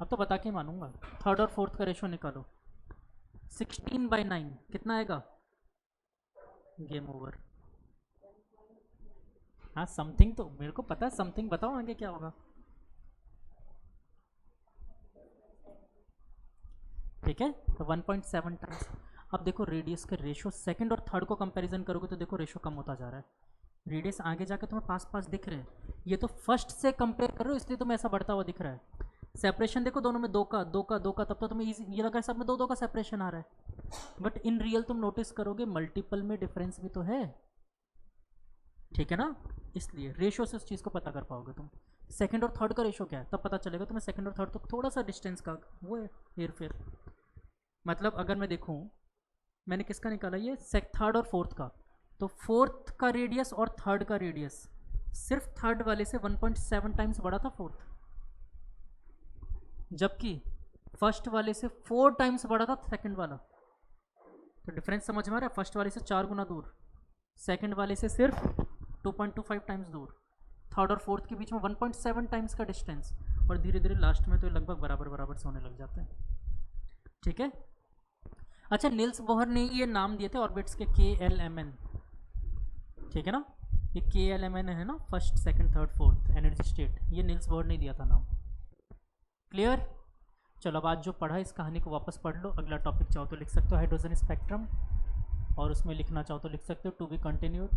अब तो बता के मानूंगा। थर्ड और फोर्थ का रेशो निकालो, 16/9 कितना आएगा, गेम ओवर। हाँ समथिंग तो मेरे को पता है, समथिंग बताओ आगे क्या होगा। ठीक है, तो 1.7 टाइम्स। अब देखो रेडियस के रेशो सेकंड और थर्ड को कंपैरिजन करोगे तो देखो रेशो कम होता जा रहा है। रेडियस आगे जाके तुम्हें पास पास दिख रहे हैं, ये तो फर्स्ट से कंपेयर कर रहे हो इसलिए तुम्हें ऐसा बढ़ता हुआ दिख रहा है। सेपरेशन देखो दोनों में 2 का 2 का 2 का, तब तो तुम्हें इजी ये लगा सब में 2 2 का सेपरेशन आ रहा है, बट इन रियल तुम नोटिस करोगे मल्टीपल में डिफरेंस भी तो है। ठीक है ना, इसलिए रेशो से उस चीज़ को पता कर पाओगे तुम। सेकंड और थर्ड का रेशो क्या है तब पता चलेगा तुम्हें। सेकंड और थर्ड तो थोड़ा सा डिस्टेंस का वो है, हेर फेर। मतलब अगर मैं देखूँ, मैंने किसका निकाला ये थर्ड और फोर्थ का, तो फोर्थ का रेडियस और थर्ड का रेडियस सिर्फ थर्ड वाले से 1.7 टाइम्स बड़ा था फोर्थ, जबकि फर्स्ट वाले से 4 टाइम्स बड़ा था सेकंड वाला। तो डिफरेंस समझ में आ रहा है, फर्स्ट वाले से 4 गुना दूर, सेकंड वाले से सिर्फ 2.25 टाइम्स दूर, थर्ड और फोर्थ के बीच में 1.7 टाइम्स का डिस्टेंस, और धीरे धीरे लास्ट में तो लगभग बराबर बराबर से होने लग जाते हैं। ठीक है, अच्छा नील्स बोहर ने ये नाम दिए थे ऑर्बिट्स के KLMN। ठीक है ना, ये KLMN है ना, first second third fourth energy state, ये नील्स बोहर ने दिया था नाम। क्लियर। चलो अब आज जो पढ़ा इस कहानी को वापस पढ़ लो। अगला टॉपिक चाहो तो लिख सकते हो हाइड्रोजन स्पेक्ट्रम, और उसमें लिखना चाहो तो लिख सकते हो टू बी कंटिन्यूड।